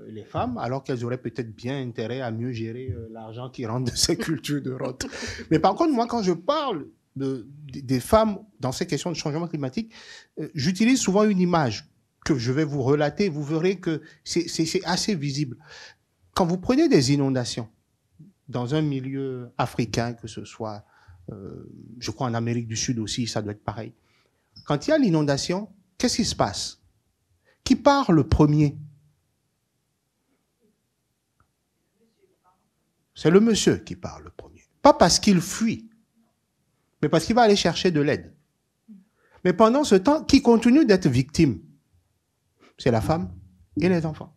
les femmes, alors qu'elles auraient peut-être bien intérêt à mieux gérer l'argent qui rentre de ces cultures de rente. Mais par contre, moi, quand je parle des femmes dans ces questions de changement climatique, j'utilise souvent une image que je vais vous relater. Vous verrez que c'est assez visible. Quand vous prenez des inondations dans un milieu africain, que ce soit, je crois en Amérique du Sud aussi, ça doit être pareil. Quand il y a l'inondation, qu'est-ce qui se passe? Qui part le premier? C'est le monsieur qui part le premier. Pas parce qu'il fuit, mais parce qu'il va aller chercher de l'aide. Mais pendant ce temps, qui continue d'être victime? C'est la femme et les enfants.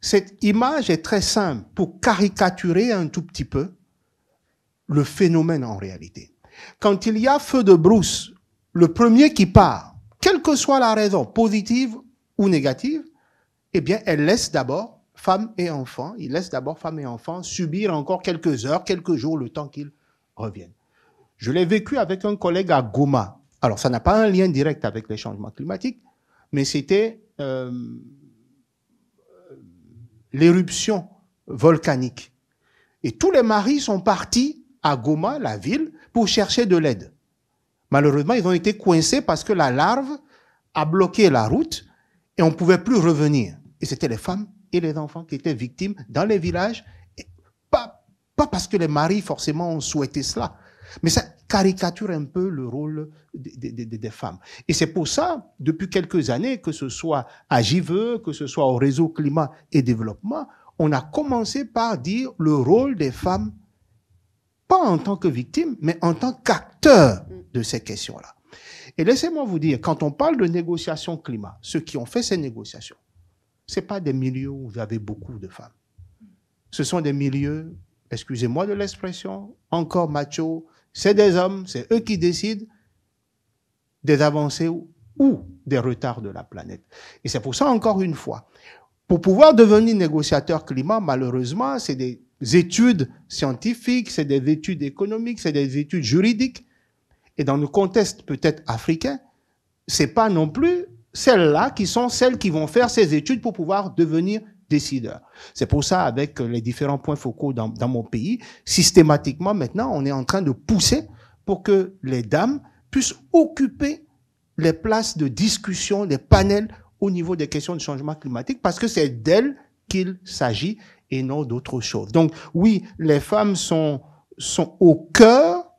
Cette image est très simple pour caricaturer un tout petit peu le phénomène en réalité. Quand il y a feu de brousse, le premier qui part, quelle que soit la raison, positive ou négative, eh bien, elle laisse d'abord femmes et enfants, il laisse d'abord femmes et enfants subir encore quelques heures, quelques jours, le temps qu'ils reviennent. Je l'ai vécu avec un collègue à Goma. Alors, ça n'a pas un lien direct avec les changements climatiques, mais c'était l'éruption volcanique. Et tous les maris sont partis à Goma, la ville, pour chercher de l'aide. Malheureusement, ils ont été coincés parce que la larve a bloqué la route et on ne pouvait plus revenir. Et c'était les femmes et les enfants qui étaient victimes dans les villages. Et pas parce que les maris, forcément, ont souhaité cela. Mais ça caricature un peu le rôle des femmes. Et c'est pour ça, depuis quelques années, que ce soit à JVE, que ce soit au réseau climat et développement, on a commencé par dire le rôle des femmes, pas en tant que victimes, mais en tant qu'acteurs de ces questions-là. Et laissez-moi vous dire, quand on parle de négociations climat, ceux qui ont fait ces négociations, ce n'est pas des milieux où vous avez beaucoup de femmes. Ce sont des milieux, excusez-moi de l'expression, encore macho, c'est des hommes, c'est eux qui décident des avancées ou des retards de la planète. Et c'est pour ça, encore une fois, pour pouvoir devenir négociateur climat, malheureusement, c'est des études scientifiques, c'est des études économiques, c'est des études juridiques. Et dans le contexte peut-être africain, c'est pas non plus celles-là qui sont celles qui vont faire ces études pour pouvoir devenir décideurs. C'est pour ça, avec les différents points focaux dans mon pays, systématiquement maintenant, on est en train de pousser pour que les dames puissent occuper les places de discussion, les panels au niveau des questions de changement climatique, parce que c'est d'elles qu'il s'agit et non d'autre chose. Donc oui, les femmes sont au cœur,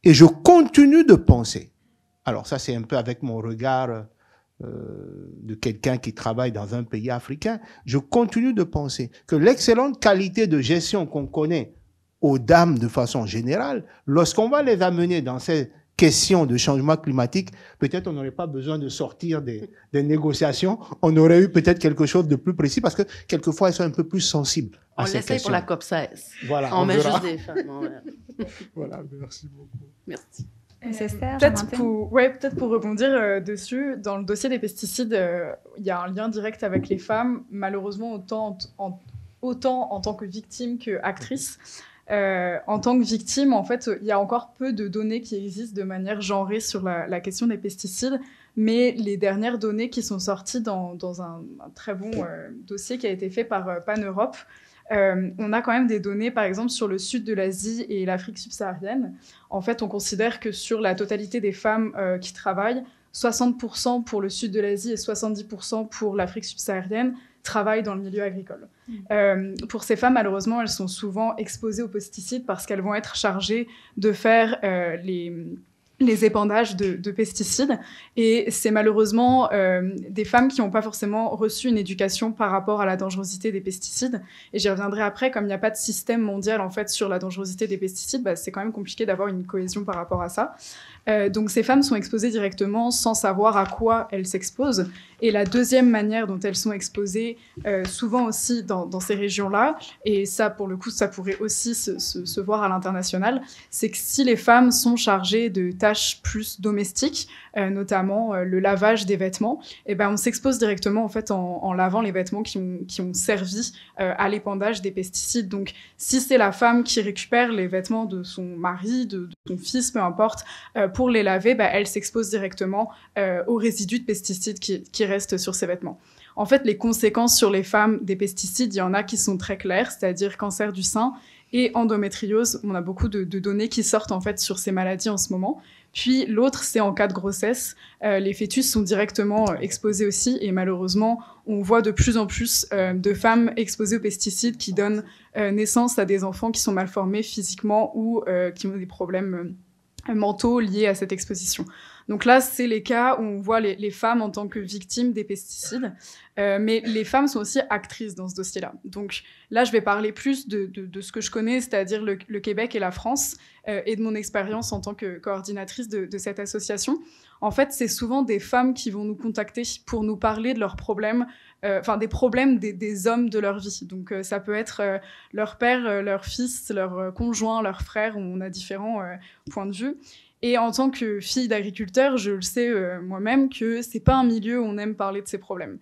et je continue de penser, alors ça c'est un peu avec mon regard de quelqu'un qui travaille dans un pays africain, je continue de penser que l'excellente qualité de gestion qu'on connaît aux dames de façon générale, lorsqu'on va les amener dans ces questions de changement climatique, peut-être on n'aurait pas besoin de sortir des négociations, on aurait eu peut-être quelque chose de plus précis parce que quelquefois elles sont un peu plus sensibles On ces l'essaye pour questions. la COP 16. Voilà, On met verra. juste des femmes. Voilà, merci beaucoup. Merci. Peut-être pour rebondir dessus, dans le dossier des pesticides, il y a un lien direct avec les femmes, malheureusement autant en tant que victime qu'actrice. En tant que victime, en fait, il y a encore peu de données qui existent de manière genrée sur la question des pesticides, mais les dernières données qui sont sorties dans un très bon dossier qui a été fait par Pan Europe, on a quand même des données, par exemple, sur le sud de l'Asie et l'Afrique subsaharienne. En fait, on considère que sur la totalité des femmes qui travaillent, 60% pour le sud de l'Asie et 70% pour l'Afrique subsaharienne travaillent dans le milieu agricole. Pour ces femmes, malheureusement, elles sont souvent exposées aux pesticides parce qu'elles vont être chargées de faire les épandages de pesticides. Et c'est malheureusement des femmes qui n'ont pas forcément reçu une éducation par rapport à la dangerosité des pesticides. Et j'y reviendrai après, comme il n'y a pas de système mondial en fait, sur la dangerosité des pesticides, c'est quand même compliqué d'avoir une cohésion par rapport à ça. Donc ces femmes sont exposées directement sans savoir à quoi elles s'exposent. Et la deuxième manière dont elles sont exposées, souvent aussi dans ces régions-là, et ça pour le coup ça pourrait aussi se voir à l'international, c'est que si les femmes sont chargées de tâches plus domestiques, notamment le lavage des vêtements, et ben on s'expose directement en fait en lavant les vêtements qui ont servi à l'épandage des pesticides. Donc si c'est la femme qui récupère les vêtements de son mari, de son fils, peu importe, pour les laver, elle s'expose directement aux résidus de pesticides qui restent sur ces vêtements. En fait, les conséquences sur les femmes des pesticides, il y en a qui sont très claires, c'est-à-dire cancer du sein et endométriose. On a beaucoup de données qui sortent en fait sur ces maladies en ce moment. Puis l'autre, c'est en cas de grossesse. Les fœtus sont directement exposés aussi et malheureusement, on voit de plus en plus de femmes exposées aux pesticides qui donnent naissance à des enfants qui sont mal formés physiquement ou qui ont des problèmes mentaux liés à cette exposition. Donc là, c'est les cas où on voit les femmes en tant que victimes des pesticides, mais les femmes sont aussi actrices dans ce dossier-là. Donc là, je vais parler plus de ce que je connais, c'est-à-dire le Québec et la France, et de mon expérience en tant que coordinatrice de cette association. En fait, c'est souvent des femmes qui vont nous contacter pour nous parler de leurs problèmes, des problèmes des hommes de leur vie. Donc ça peut être leur père, leur fils, leur conjoint, leur frère, on a différents points de vue. Et en tant que fille d'agriculteur, je le sais moi-même que c'est pas un milieu où on aime parler de ses problèmes.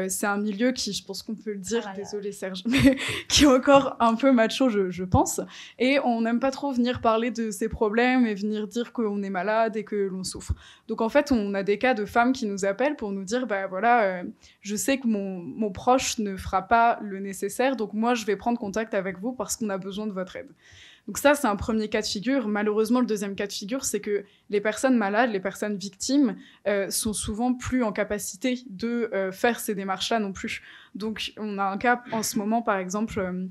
C'est un milieu qui, je pense qu'on peut le dire, désolé Serge, mais qui est encore un peu macho, je pense. Et on n'aime pas trop venir parler de ses problèmes et venir dire qu'on est malade et que l'on souffre. Donc en fait, on a des cas de femmes qui nous appellent pour nous dire, je sais que mon proche ne fera pas le nécessaire, donc moi je vais prendre contact avec vous parce qu'on a besoin de votre aide. Donc ça, c'est un premier cas de figure. Malheureusement, le deuxième cas de figure, c'est que les personnes malades, les personnes victimes, sont souvent plus en capacité de faire ces démarches-là non plus. Donc on a un cas en ce moment, par exemple,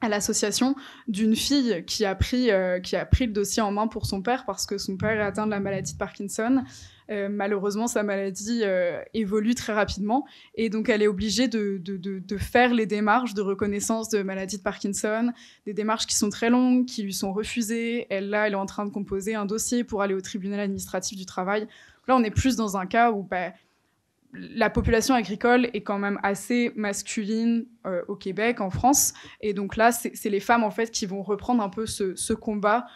à l'association, d'une fille qui a pris le dossier en main pour son père parce que son père est atteint de la maladie de Parkinson. Malheureusement, sa maladie évolue très rapidement et donc elle est obligée de faire les démarches de reconnaissance de maladie de Parkinson, des démarches qui sont très longues, qui lui sont refusées. Elle est en train de composer un dossier pour aller au tribunal administratif du travail. Là, on est plus dans un cas où la population agricole est quand même assez masculine au Québec, en France. Et donc là, c'est les femmes, en fait, qui vont reprendre un peu ce combat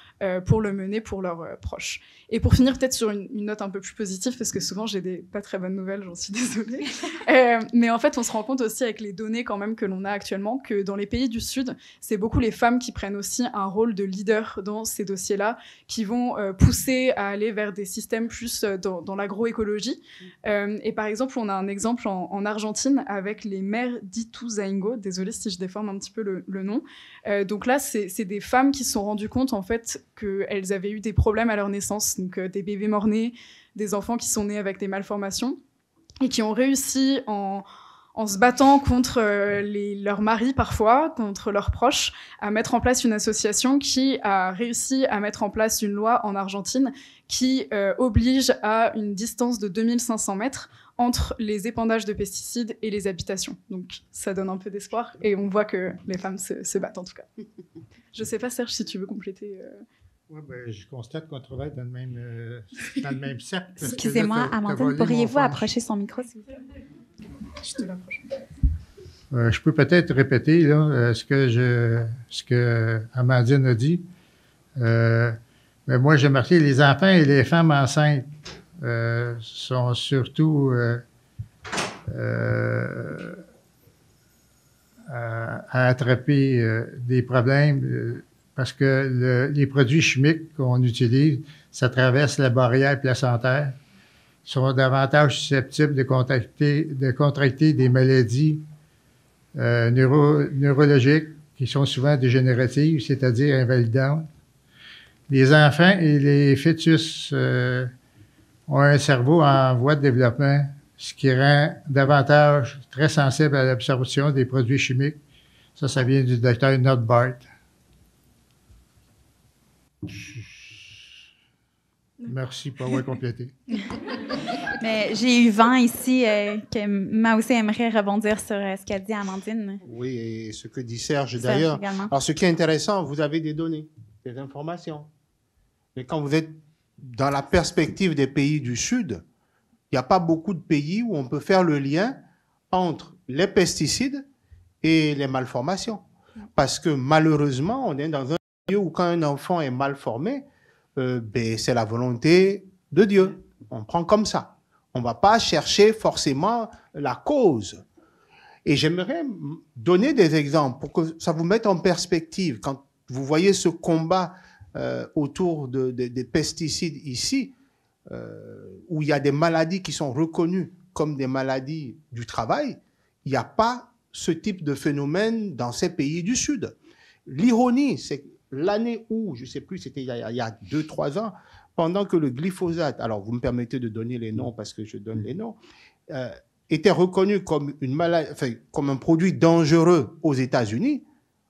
pour le mener pour leurs proches. Et pour finir, peut-être sur une note un peu plus positive, parce que souvent, j'ai des pas très bonnes nouvelles, j'en suis désolée. Mais en fait, on se rend compte aussi avec les données quand même que l'on a actuellement que dans les pays du Sud, c'est beaucoup les femmes qui prennent aussi un rôle de leader dans ces dossiers-là, qui vont pousser à aller vers des systèmes plus dans l'agroécologie. Et par exemple, on a un exemple en Argentine avec les mères d'Ituzaingó. Désolée si je déforme un petit peu le nom. Donc là, c'est des femmes qui se sont rendues compte en fait qu'elles avaient eu des problèmes à leur naissance, donc des bébés mort-nés, des enfants qui sont nés avec des malformations et qui ont réussi en se battant contre leurs maris parfois, contre leurs proches, à mettre en place une association qui a réussi à mettre en place une loi en Argentine qui oblige à une distance de 2500 mètres entre les épandages de pesticides et les habitations. Donc ça donne un peu d'espoir et on voit que les femmes se battent en tout cas. Je ne sais pas Serge si tu veux compléter. Oui, je constate qu'on travaille dans le même cercle. Excusez-moi, Amandine, pourriez-vous approcher son micro, s'il vous plaît? Je te l'approche. Je peux peut-être répéter là, ce que Amandine a dit. Mais moi, j'ai marqué les enfants et les femmes enceintes sont surtout à attraper des problèmes parce que les produits chimiques qu'on utilise, ça traverse la barrière placentaire, sont davantage susceptibles de contracter des maladies neurologiques qui sont souvent dégénératives, c'est-à-dire invalidantes. Les enfants et les fœtus ont un cerveau en voie de développement, ce qui rend davantage très sensible à l'absorption des produits chimiques. Ça vient du docteur Notbart. Merci pour avoir complété. Mais j'ai eu vent ici que moi aussi aimerait rebondir sur ce qu'a dit Amandine. Oui, et ce que dit Serge d'ailleurs. Alors, ce qui est intéressant, vous avez des données, des informations. Mais quand vous êtes dans la perspective des pays du Sud, il n'y a pas beaucoup de pays où on peut faire le lien entre les pesticides et les malformations. Parce que malheureusement, on est dans un milieu où quand un enfant est mal formé, c'est la volonté de Dieu. On prend comme ça. On ne va pas chercher forcément la cause. Et j'aimerais donner des exemples pour que ça vous mette en perspective. Quand vous voyez ce combat autour des pesticides ici, où il y a des maladies qui sont reconnues comme des maladies du travail, il n'y a pas ce type de phénomène dans ces pays du Sud. L'ironie, c'est que l'année où, je ne sais plus, c'était il y a 2-3 ans, pendant que le glyphosate, alors vous me permettez de donner les noms parce que je donne les noms, était reconnu comme une maladie, enfin, comme un produit dangereux aux États-Unis,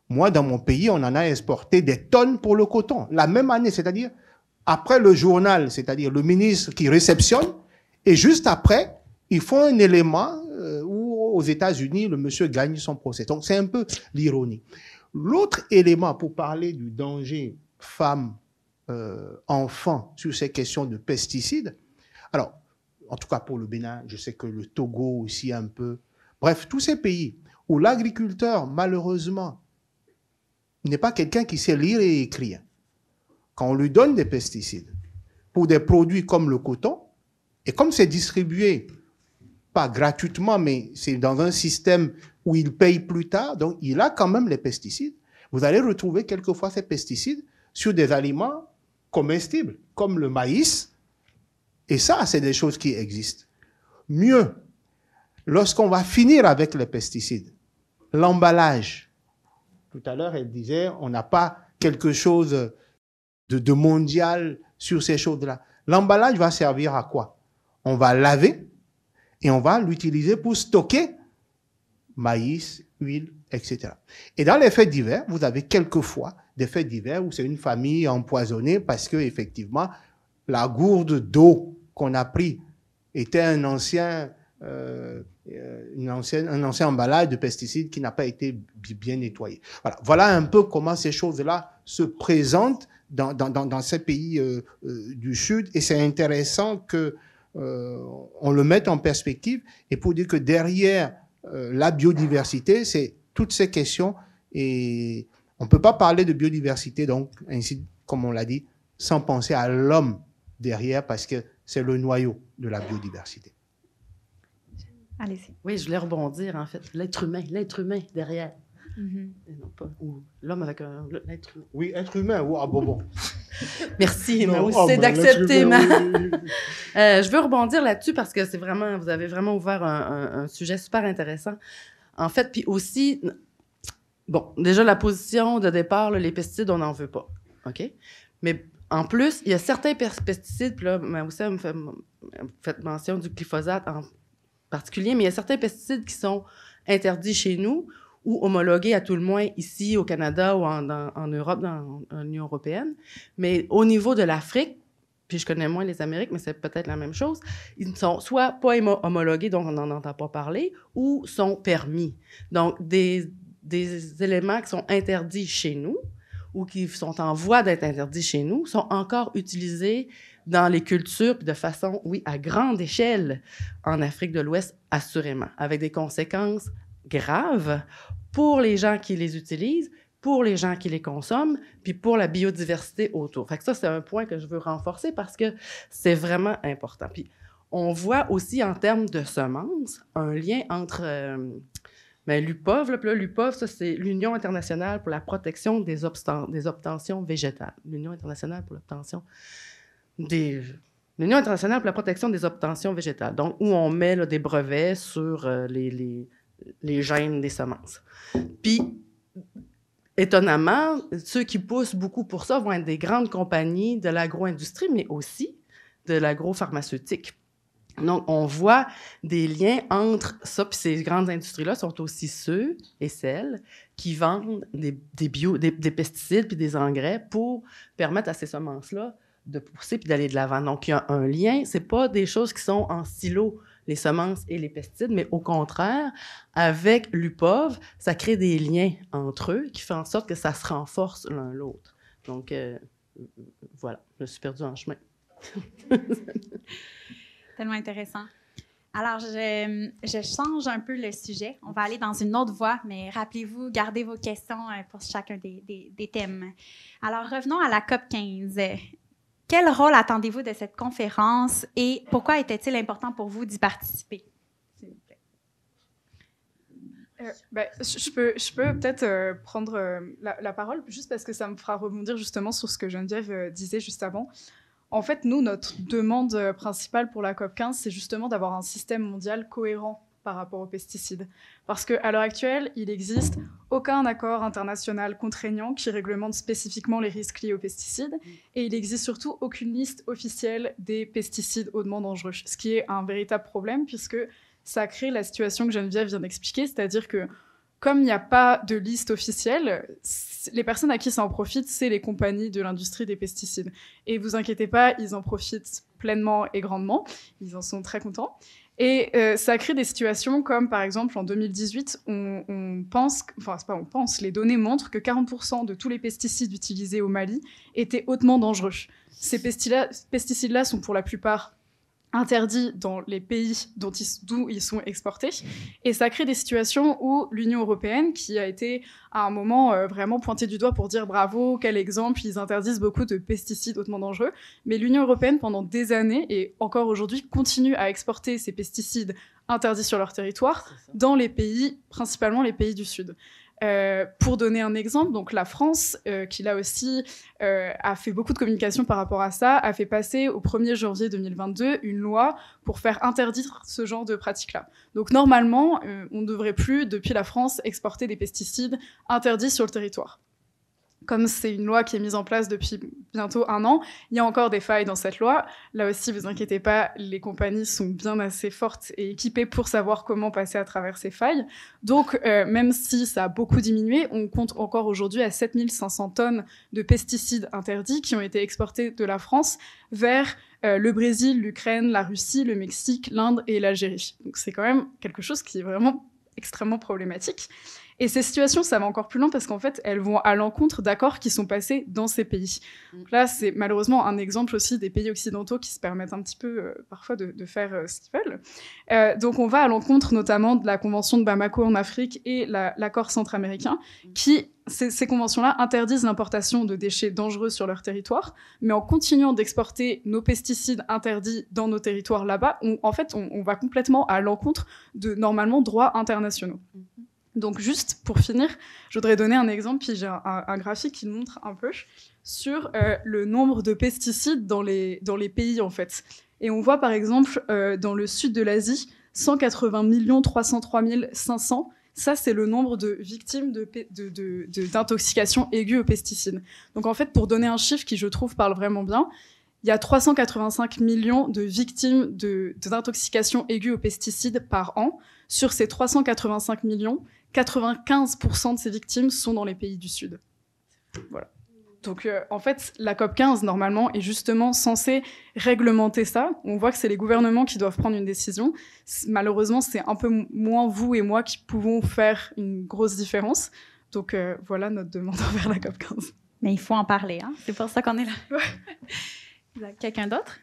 moi, dans mon pays, on en a exporté des tonnes pour le coton. La même année, c'est-à-dire après le journal, c'est-à-dire le ministre qui réceptionne, et juste après, ils font un élément où aux États-Unis, le monsieur gagne son procès. Donc, c'est un peu l'ironie. L'autre élément pour parler du danger femmes, enfants sur ces questions de pesticides, alors, en tout cas pour le Bénin, je sais que le Togo aussi un peu, bref, tous ces pays où l'agriculteur, malheureusement, n'est pas quelqu'un qui sait lire et écrire. Quand on lui donne des pesticides pour des produits comme le coton, et comme c'est distribué, pas gratuitement, mais c'est dans un système où il paye plus tard, donc il a quand même les pesticides, vous allez retrouver quelquefois ces pesticides sur des aliments comestibles, comme le maïs, et ça, c'est des choses qui existent. Mieux, lorsqu'on va finir avec les pesticides, l'emballage, tout à l'heure, elle disait, on n'a pas quelque chose de mondial sur ces choses-là. L'emballage va servir à quoi? On va laver et on va l'utiliser pour stocker maïs, huile, etc. Et dans les faits divers, vous avez quelquefois des faits divers où c'est une famille empoisonnée parce que effectivement, la gourde d'eau qu'on a pris était un ancien emballage de pesticides qui n'a pas été bien nettoyé. Voilà un peu comment ces choses-là se présentent dans ces pays du Sud, et c'est intéressant que on le mette en perspective, et pour dire que derrière la biodiversité, c'est toutes ces questions, et on ne peut pas parler de biodiversité, donc, ainsi comme on l'a dit, sans penser à l'homme derrière, parce que c'est le noyau de la biodiversité. Allez-y. Oui, je voulais rebondir, en fait. L'être humain derrière. Mm-hmm. Non, pas, ou l'homme avec l'être humain. Oui, être humain. Ah, bon. Merci, mais aussi c'est d'accepter oui. Je veux rebondir là-dessus parce que c'est vraiment, vous avez vraiment ouvert un sujet super intéressant. En fait, puis aussi, bon, déjà la position de départ, là, les pesticides, on n'en veut pas, OK? Mais en plus, il y a certains pesticides, puis là, Maoussa me fait mention du glyphosate en particulier, mais il y a certains pesticides qui sont interdits chez nous ou homologués à tout le moins ici au Canada ou en Europe, dans l'Union européenne. Mais au niveau de l'Afrique, puis je connais moins les Amériques, mais c'est peut-être la même chose, ils ne sont soit pas homologués, donc on n'en entend pas parler, ou sont permis. Donc, des éléments qui sont interdits chez nous ou qui sont en voie d'être interdits chez nous sont encore utilisés dans les cultures, puis de façon, oui, à grande échelle en Afrique de l'Ouest, assurément, avec des conséquences grave pour les gens qui les utilisent, pour les gens qui les consomment, puis pour la biodiversité autour. Fait que ça, c'est un point que je veux renforcer parce que c'est vraiment important. Puis on voit aussi en termes de semences un lien entre l'UPOV. Là, l'UPOV, ça, c'est l'Union internationale pour la protection des obtentions végétales. L'Union internationale pour l'Union internationale pour la protection des obtentions végétales. Donc, où on met là, des brevets sur les gènes des semences. Puis, étonnamment, ceux qui poussent beaucoup pour ça vont être des grandes compagnies de l'agro-industrie, mais aussi de l'agro-pharmaceutique. Donc, on voit des liens entre ça, puis ces grandes industries-là sont aussi ceux et celles qui vendent des pesticides puis des engrais pour permettre à ces semences-là de pousser puis d'aller de l'avant. Donc, il y a un lien. C'est pas des choses qui sont en silo, les semences et les pesticides, mais au contraire, avec l'UPOV, ça crée des liens entre eux qui font en sorte que ça se renforce l'un l'autre. Donc, voilà, je me suis perdue en chemin. Tellement intéressant. Alors, je change un peu le sujet. On va aller dans une autre voie, mais rappelez-vous, gardez vos questions pour chacun des thèmes. Alors, revenons à la COP 15. Quel rôle attendez-vous de cette conférence et pourquoi était-il important pour vous d'y participer? S'il vous plaît. Je peux peut-être prendre la parole, juste parce que ça me fera rebondir justement sur ce que Geneviève disait juste avant. En fait, nous, notre demande principale pour la COP 15, c'est justement d'avoir un système mondial cohérent par rapport aux pesticides. Parce qu'à l'heure actuelle, il n'existe aucun accord international contraignant qui réglemente spécifiquement les risques liés aux pesticides. Et il n'existe surtout aucune liste officielle des pesticides hautement dangereux, ce qui est un véritable problème puisque ça crée la situation que Geneviève vient d'expliquer, c'est-à-dire que comme il n'y a pas de liste officielle, les personnes à qui ça en profite, c'est les compagnies de l'industrie des pesticides. Et vous inquiétez pas, ils en profitent pleinement et grandement. Ils en sont très contents. Et ça crée des situations comme, par exemple, en 2018, les données montrent que 40% de tous les pesticides utilisés au Mali étaient hautement dangereux. Ces pesticides-là sont pour la plupart interdits dans les pays d'où ils sont exportés. Et ça crée des situations où l'Union européenne, qui a été à un moment vraiment pointée du doigt pour dire bravo, quel exemple, ils interdisent beaucoup de pesticides hautement dangereux, mais l'Union européenne, pendant des années, et encore aujourd'hui, continue à exporter ces pesticides interdits sur leur territoire dans les pays, principalement les pays du Sud. Pour donner un exemple, donc la France, qui là aussi a fait beaucoup de communication par rapport à ça, a fait passer au 1er janvier 2022 une loi pour faire interdire ce genre de pratiques-là. Donc normalement, on ne devrait plus, depuis la France, exporter des pesticides interdits sur le territoire. Comme c'est une loi qui est mise en place depuis bientôt 1 an, il y a encore des failles dans cette loi. Là aussi, vous inquiétez pas, les compagnies sont bien assez fortes et équipées pour savoir comment passer à travers ces failles. Donc, même si ça a beaucoup diminué, on compte encore aujourd'hui à 7500 tonnes de pesticides interdits qui ont été exportés de la France vers le Brésil, l'Ukraine, la Russie, le Mexique, l'Inde et l'Algérie. Donc, c'est quand même quelque chose qui est vraiment extrêmement problématique. Et ces situations, ça va encore plus loin parce qu'en fait, elles vont à l'encontre d'accords qui sont passés dans ces pays. Donc là, c'est malheureusement un exemple aussi des pays occidentaux qui se permettent un petit peu parfois de faire ce qu'ils veulent. Donc on va à l'encontre notamment de la Convention de Bamako en Afrique et l'accord centra-américain qui, ces conventions-là, interdisent l'importation de déchets dangereux sur leur territoire, mais en continuant d'exporter nos pesticides interdits dans nos territoires là-bas, on va complètement à l'encontre de, normalement, droits internationaux. Donc, juste pour finir, je voudrais donner un exemple, puis j'ai un graphique qui montre un peu sur le nombre de pesticides dans les pays, en fait. Et on voit, par exemple, dans le sud de l'Asie, 180 303 500. Ça, c'est le nombre de victimes d'intoxication aiguë aux pesticides. Donc, en fait, pour donner un chiffre qui, je trouve, parle vraiment bien, il y a 385 millions de victimes d'intoxication aiguë aux pesticides par an. Sur ces 385 millions, 95% de ces victimes sont dans les pays du Sud. Voilà. Donc, en fait, la COP 15, normalement, est justement censée réglementer ça. On voit que c'est les gouvernements qui doivent prendre une décision. Malheureusement, c'est un peu moins vous et moi qui pouvons faire une grosse différence. Donc, voilà notre demande envers la COP 15. Mais il faut en parler, hein? C'est pour ça qu'on est là. Ouais. Quelqu'un d'autre?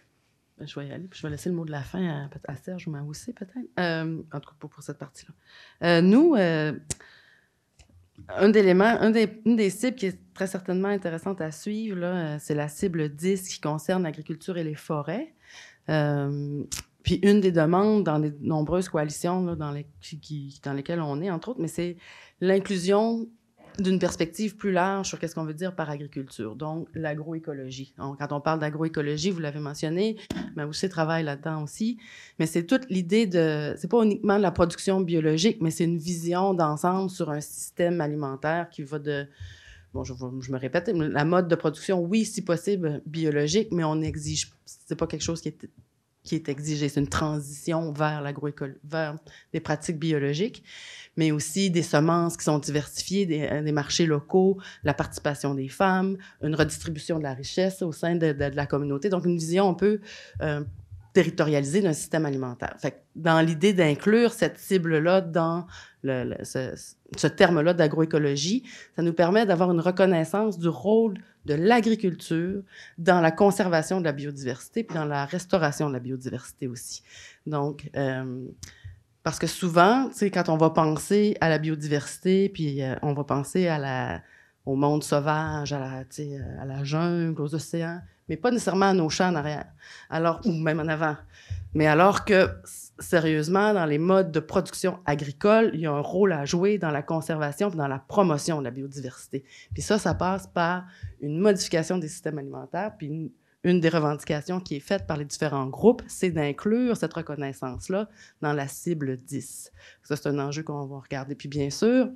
je vais y aller, puis je vais laisser le mot de la fin à Serge ou Maoussé, peut-être. En tout cas, pour cette partie-là. Nous, une des cibles qui est très certainement intéressante à suivre, là, c'est la cible 10 qui concerne l'agriculture et les forêts. Puis une des demandes dans les nombreuses coalitions là, dans lesquelles on est, entre autres, mais c'est l'inclusion d'une perspective plus large sur qu'est-ce qu'on veut dire par agriculture, donc l'agroécologie. Donc, quand on parle d'agroécologie, vous l'avez mentionné, mais aussi travaille là-dedans aussi, mais c'est toute l'idée c'est pas uniquement de la production biologique, mais c'est une vision d'ensemble sur un système alimentaire qui va je me répète, la mode de production, oui, si possible, biologique, mais on exige, c'est pas quelque chose qui est exigé, c'est une transition vers vers des pratiques biologiques, mais aussi des semences qui sont diversifiées, des marchés locaux, la participation des femmes, une redistribution de la richesse au sein de la communauté. Donc, une vision un peu territorialisée d'un système alimentaire. Fait que dans l'idée d'inclure cette cible-là dans ce terme-là d'agroécologie, ça nous permet d'avoir une reconnaissance du rôle de l'agriculture dans la conservation de la biodiversité puis dans la restauration de la biodiversité aussi. Donc, parce que souvent, tu sais, quand on va penser à la biodiversité, puis on va penser au monde sauvage, à la jungle, aux océans, mais pas nécessairement à nos champs en arrière, ou même en avant. Mais alors que, sérieusement, dans les modes de production agricole, il y a un rôle à jouer dans la conservation et dans la promotion de la biodiversité. Puis ça passe par une modification des systèmes alimentaires, puis une des revendications qui est faite par les différents groupes, c'est d'inclure cette reconnaissance-là dans la cible 10. Ça, c'est un enjeu qu'on va regarder. Puis bien sûr,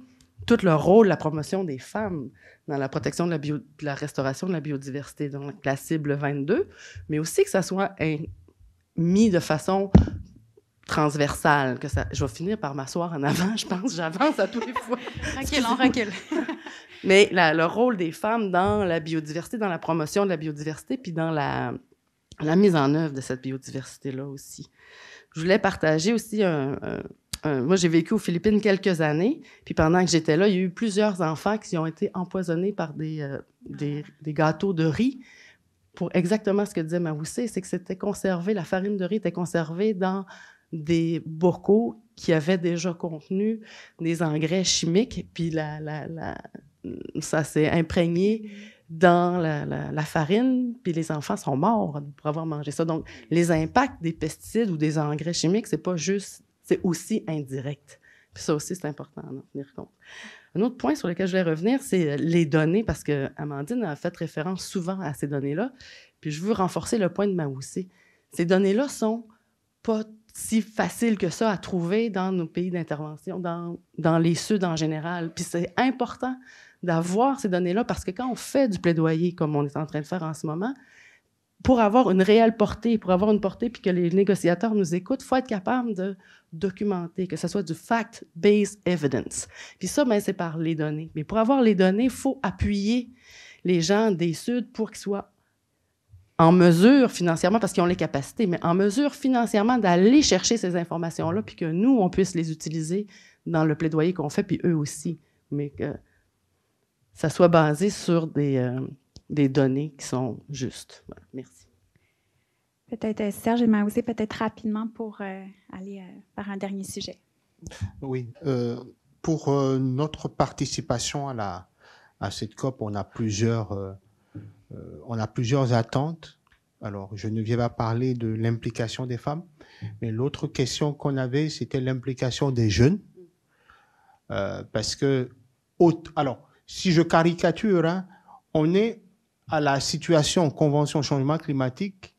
tout le rôle, la promotion des femmes dans la protection de la restauration de la biodiversité, donc la cible 22, mais aussi que ça soit mis de façon transversale. Je vais finir par m'asseoir en avant, je pense, j'avance à tous les fois. On recule. Mais le rôle des femmes dans la biodiversité, dans la promotion de la biodiversité, puis dans la mise en œuvre de cette biodiversité-là aussi. Je voulais partager aussi moi, j'ai vécu aux Philippines quelques années, puis pendant que j'étais là, il y a eu plusieurs enfants qui ont été empoisonnés par des gâteaux de riz pour exactement ce que disait Maoussé, c'est que c'était conservé, la farine de riz était conservée dans des bocaux qui avaient déjà contenu des engrais chimiques, puis ça s'est imprégné dans la farine, puis les enfants sont morts pour avoir mangé ça. Donc, les impacts des pesticides ou des engrais chimiques, c'est aussi indirect. Puis ça aussi, c'est important d'en tenir compte. Un autre point sur lequel je vais revenir, c'est les données, parce que Amandine a fait référence souvent à ces données-là, puis je veux renforcer le point de Maoussé. Ces données-là sont pas si faciles que ça à trouver dans nos pays d'intervention, dans les Sud en général. Puis c'est important d'avoir ces données-là, parce que quand on fait du plaidoyer, comme on est en train de faire en ce moment, pour avoir une réelle portée, puis que les négociateurs nous écoutent, il faut être capable de documenter, que ce soit du fact-based evidence. Puis ça, c'est par les données. Mais pour avoir les données, il faut appuyer les gens des Sud pour qu'ils soient en mesure financièrement, parce qu'ils ont les capacités, mais en mesure financièrement d'aller chercher ces informations-là, puis que nous, on puisse les utiliser dans le plaidoyer qu'on fait, puis eux aussi. Mais que ça soit basé sur des données qui sont justes. Voilà, merci. Peut-être Serge et Maoussé, peut-être rapidement pour aller vers un dernier sujet. Oui. Pour notre participation à cette COP, on a plusieurs attentes. Alors, je ne viens pas parler de l'implication des femmes, mais l'autre question qu'on avait, c'était l'implication des jeunes. Parce que, alors, si je caricature, hein, on est à la situation Convention changement climatique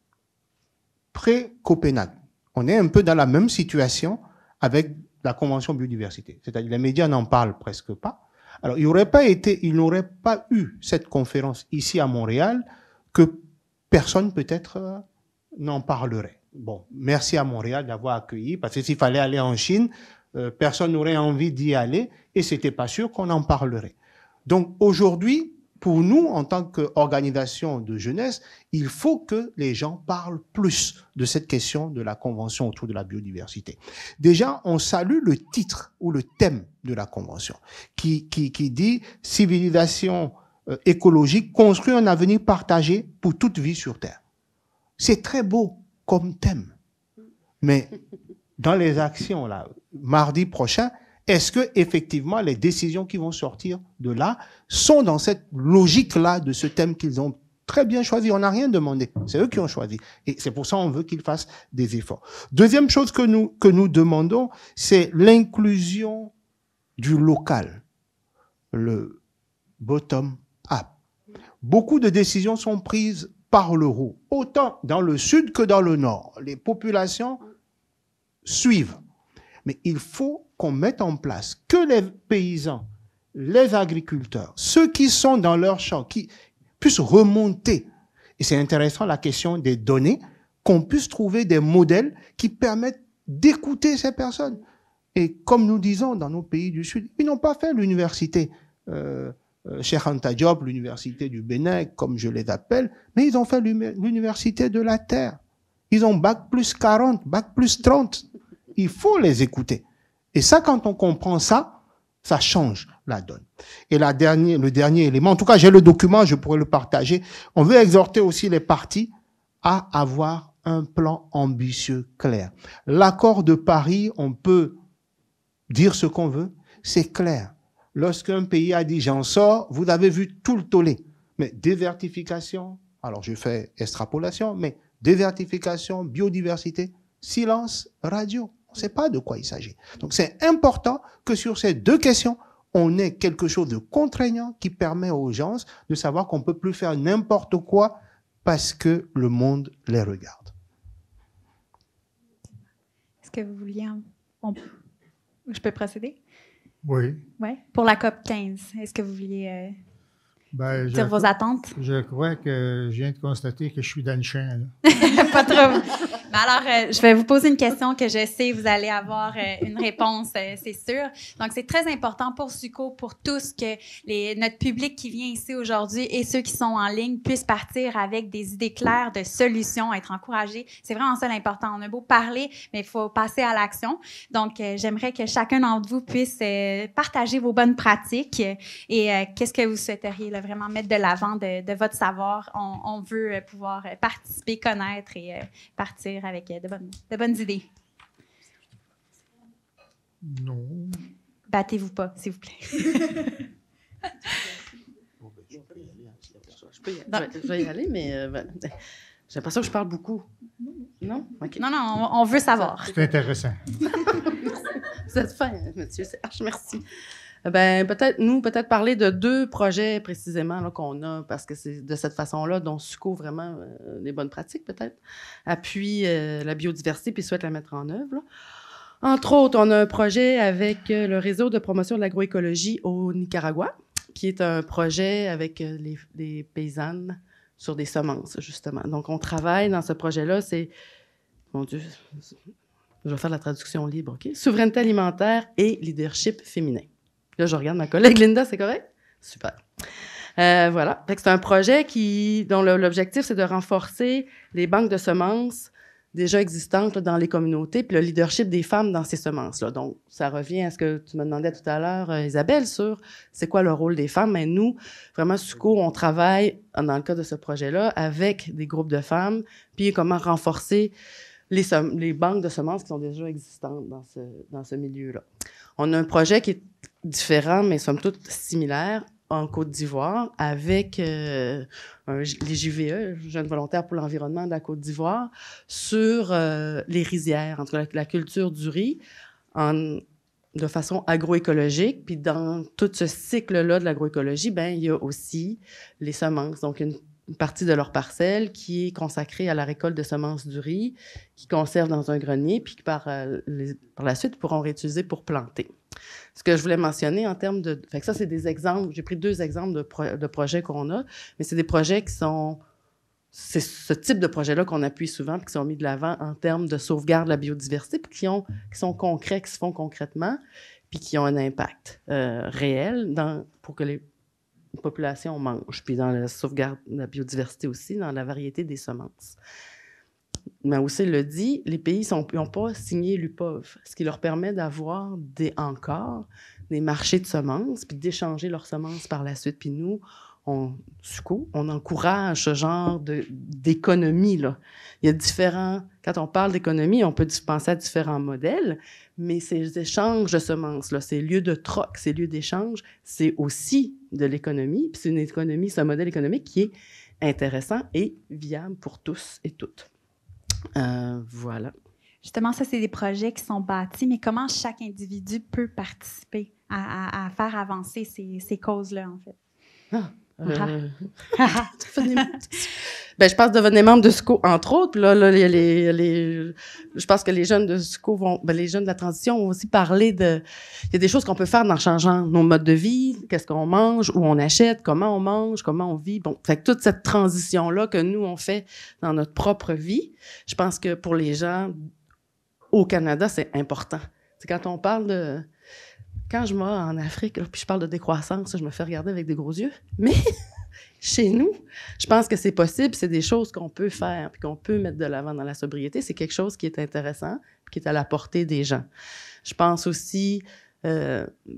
pré-Copenhague. On est un peu dans la même situation avec la Convention biodiversité. C'est-à-dire les médias n'en parlent presque pas. Alors, il n'aurait pas eu cette conférence ici à Montréal que personne peut-être n'en parlerait. Bon, merci à Montréal d'avoir accueilli, parce que s'il fallait aller en Chine, personne n'aurait envie d'y aller et c'était pas sûr qu'on en parlerait. Donc aujourd'hui, pour nous, en tant qu'organisation de jeunesse, il faut que les gens parlent plus de cette question de la Convention autour de la biodiversité. Déjà, on salue le titre ou le thème de la Convention qui dit « Civilisation écologique, construire un avenir partagé pour toute vie sur Terre ». C'est très beau. comme thème. Mais dans les actions, là, mardi prochain, est-ce que effectivement les décisions qui vont sortir de là sont dans cette logique-là de ce thème qu'ils ont très bien choisi? On n'a rien demandé. C'est eux qui ont choisi. Et c'est pour ça qu'on veut qu'ils fassent des efforts. Deuxième chose que nous demandons, c'est l'inclusion du local. Le bottom-up. Beaucoup de décisions sont prises par le haut, autant dans le sud que dans le nord. Les populations suivent. Mais il faut qu'on mette en place que les paysans, les agriculteurs, ceux qui sont dans leur champ, qui puissent remonter. Et c'est intéressant la question des données, qu'on puisse trouver des modèles qui permettent d'écouter ces personnes. Et comme nous disons dans nos pays du Sud, ils n'ont pas fait l'université Cheikh Anta Diop, l'université du Bénin, comme je les appelle, mais ils ont fait l'université de la Terre. Ils ont bac plus 40, bac plus 30. Il faut les écouter. Et ça, quand on comprend ça, ça change la donne. Et le dernier élément, en tout cas, j'ai le document, je pourrais le partager. On veut exhorter aussi les partis à avoir un plan ambitieux clair. L'accord de Paris, on peut dire ce qu'on veut, c'est clair. Lorsqu'un pays a dit j'en sors, vous avez vu tout le tollé. Mais désertification, alors je fais extrapolation, mais désertification, biodiversité, silence radio. On ne sait pas de quoi il s'agit. Donc c'est important que sur ces deux questions, on ait quelque chose de contraignant qui permet aux gens de savoir qu'on ne peut plus faire n'importe quoi parce que le monde les regarde. Est-ce que vous vouliez... Je peux procéder? Oui. Oui. Pour la COP 15, est-ce que vous vouliez dire vos attentes? Je crois que je viens de constater que je suis dans le champ, là. Pas trop. Mais alors, je vais vous poser une question que je sais vous allez avoir une réponse, c'est sûr. Donc, c'est très important pour SUCO, pour tous, que notre public qui vient ici aujourd'hui et ceux qui sont en ligne puissent partir avec des idées claires de solutions, être encouragés. C'est vraiment ça l'important. On a beau parler, mais il faut passer à l'action. Donc, j'aimerais que chacun d'entre vous puisse partager vos bonnes pratiques et qu'est-ce que vous souhaiteriez là, vraiment mettre de l'avant de votre savoir. On veut pouvoir participer, connaître et partir avec de bonnes idées. Non. Battez-vous pas, s'il vous plaît. Je vais y aller, mais j'ai l'impression que je parle beaucoup. Non? Okay. Non, on veut savoir. C'est intéressant. Vous êtes fin, monsieur Serge, merci. Peut-être parler de deux projets précisément là, qu'on a, parce que c'est de cette façon-là dont SUCO vraiment les bonnes pratiques, peut-être, appuie la biodiversité puis souhaite la mettre en œuvre. Là. Entre autres, on a un projet avec le réseau de promotion de l'agroécologie au Nicaragua, qui est un projet avec les paysannes sur des semences, justement. Donc, on travaille dans ce projet-là, c'est... Mon Dieu, je vais faire la traduction libre, OK? Souveraineté alimentaire et leadership féminin. Là, je regarde ma collègue Linda, c'est correct? Super. Voilà. C'est un projet dont l'objectif, c'est de renforcer les banques de semences déjà existantes là, dans les communautés, puis le leadership des femmes dans ces semences-là. Donc, ça revient à ce que tu me demandais tout à l'heure, Isabelle, sur c'est quoi le rôle des femmes. Mais nous, vraiment, SUCO, on travaille, dans le cas de ce projet-là, avec des groupes de femmes, puis comment renforcer les banques de semences qui sont déjà existantes dans ce milieu-là. On a un projet qui est différent, mais somme toute similaire, en Côte d'Ivoire, avec les JVE, Jeunes volontaires pour l'environnement de la Côte d'Ivoire, sur les rizières, entre la culture du riz, de façon agroécologique. Puis dans tout ce cycle-là de l'agroécologie, il y a aussi les semences. Donc, une partie de leur parcelle qui est consacrée à la récolte de semences du riz, qui conservent dans un grenier, puis qui par la suite pourront réutiliser pour planter. Ce que je voulais mentionner en termes de... Fait que ça, c'est des exemples. J'ai pris deux exemples de projets qu'on a, mais c'est des projets qui sont... C'est ce type de projet-là qu'on appuie souvent puis qui sont mis de l'avant en termes de sauvegarde de la biodiversité puis qui sont concrets, qui se font concrètement puis qui ont un impact réel pour que les populations mangent. Puis dans la sauvegarde de la biodiversité aussi, dans la variété des semences. Mais aussi le dit, les pays n'ont pas signé l'UPOV, ce qui leur permet d'avoir encore des marchés de semences, puis d'échanger leurs semences par la suite. Puis nous, SUCO, on encourage ce genre d'économie-là. Il y a quand on parle d'économie, on peut penser à différents modèles, mais ces échanges de semences-là, ces lieux de troc, ces lieux d'échange, c'est aussi de l'économie, puis c'est un modèle économique qui est intéressant et viable pour tous et toutes. Voilà. Justement, ça, c'est des projets qui sont bâtis, mais comment chaque individu peut participer à faire avancer ces causes-là, en fait? Je pense devenir membre de SUCO, entre autres. Là, je pense que les jeunes de SUCO les jeunes de la transition vont aussi parler il y a des choses qu'on peut faire en changeant nos modes de vie, qu'est-ce qu'on mange, où on achète, comment on mange, comment on vit. Bon, fait que toute cette transition-là que nous, on fait dans notre propre vie, je pense que pour les gens au Canada, c'est important. C'est quand on parle quand je vais en Afrique, là, puis je parle de décroissance, je me fais regarder avec des gros yeux. Mais chez nous, je pense que c'est possible, c'est des choses qu'on peut faire, puis qu'on peut mettre de l'avant dans la sobriété. C'est quelque chose qui est intéressant, puis qui est à la portée des gens. Je pense aussi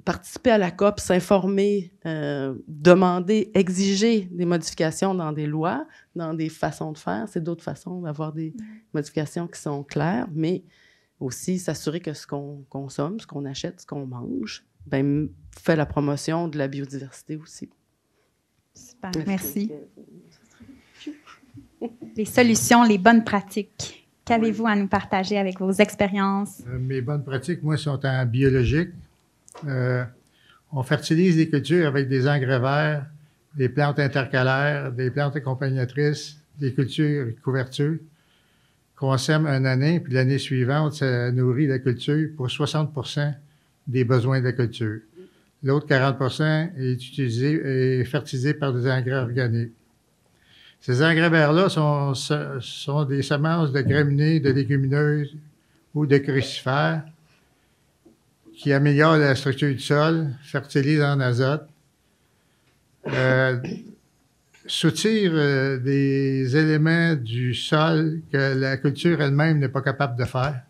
participer à la COP, s'informer, demander, exiger des modifications dans des lois, dans des façons de faire. C'est d'autres façons d'avoir des modifications qui sont claires, mais aussi s'assurer que ce qu'on consomme, ce qu'on achète, ce qu'on mange, fait la promotion de la biodiversité aussi. Super, merci. Les solutions, les bonnes pratiques. Qu'avez-vous à nous partager avec vos expériences? Mes bonnes pratiques, moi, sont en biologique. On fertilise les cultures avec des engrais verts, des plantes intercalaires, des plantes accompagnatrices, des cultures et couvertures qu'on sème une année, puis l'année suivante, ça nourrit la culture pour 60% des besoins de la culture. L'autre 40% est fertilisé par des engrais organiques. Ces engrais verts-là sont des semences de graminées, de légumineuses ou de crucifères qui améliorent la structure du sol, fertilisent en azote, soutirent des éléments du sol que la culture elle-même n'est pas capable de faire,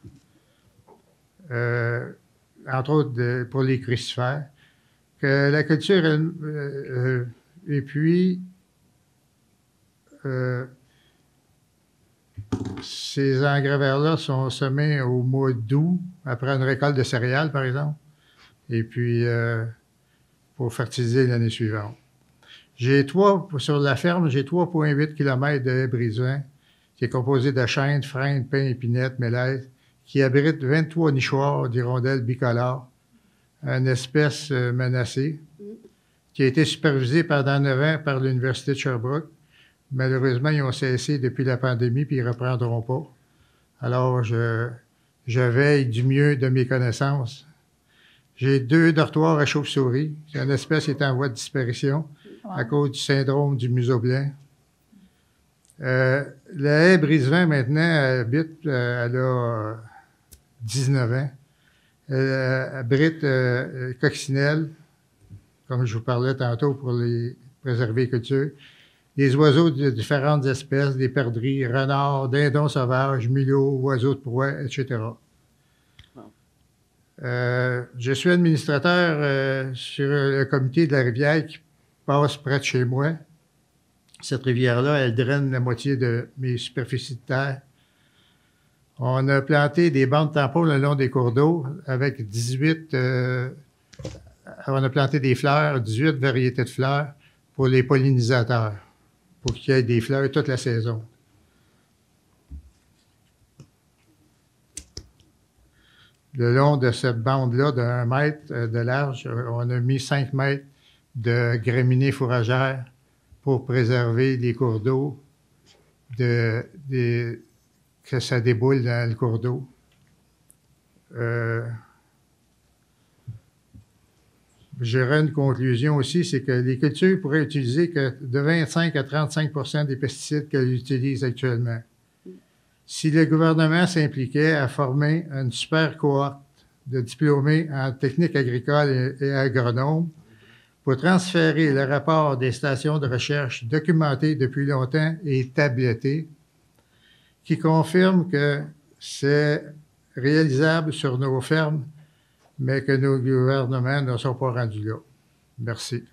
entre autres pour les crucifères, que la culture, et puis ces engrais verts-là sont semés au mois d'août, après une récolte de céréales, par exemple, et puis pour fertiliser l'année suivante. Sur la ferme, j'ai 3,8 km de haies brise-vent, qui est composé de chênes, frênes, pins, épinettes, mélèzes, qui abrite 23 nichoirs d'hirondelles bicolores, une espèce menacée, qui a été supervisée pendant 9 ans par l'Université de Sherbrooke. Malheureusement, ils ont cessé depuis la pandémie, puis ils ne reprendront pas. Alors, je veille du mieux de mes connaissances. J'ai 2 dortoirs à chauve-souris. C'est une espèce qui est en voie de disparition à cause du syndrome du museau blanc. La haie brise-vent, maintenant, elle a 19 ans. Elle abrite coccinelles, comme je vous parlais tantôt, pour les préserver les cultures. Des oiseaux de différentes espèces, des perdrix, renards, dindons sauvages, mulots, oiseaux de proie, etc. Je suis administrateur sur le comité de la rivière qui passe près de chez moi. Cette rivière-là, elle draine la moitié de mes superficies de terre. On a planté des bandes tampons le long des cours d'eau avec 18... on a planté des fleurs, 18 variétés de fleurs pour les pollinisateurs, pour qu'il y ait des fleurs toute la saison. Le long de cette bande-là de 1 mètre de large, on a mis 5 mètres de graminées fourragères pour préserver les cours d'eau, que ça déboule dans le cours d'eau. J'aurais une conclusion aussi, c'est que les cultures pourraient utiliser que de 25 à 35% des pesticides qu'elles utilisent actuellement. Si le gouvernement s'impliquait à former une super cohorte de diplômés en technique agricole et agronomes pour transférer le rapport des stations de recherche documentées depuis longtemps et tablettées, qui confirment que c'est réalisable sur nos fermes, mais que nos gouvernements ne sont pas rendus là. Merci.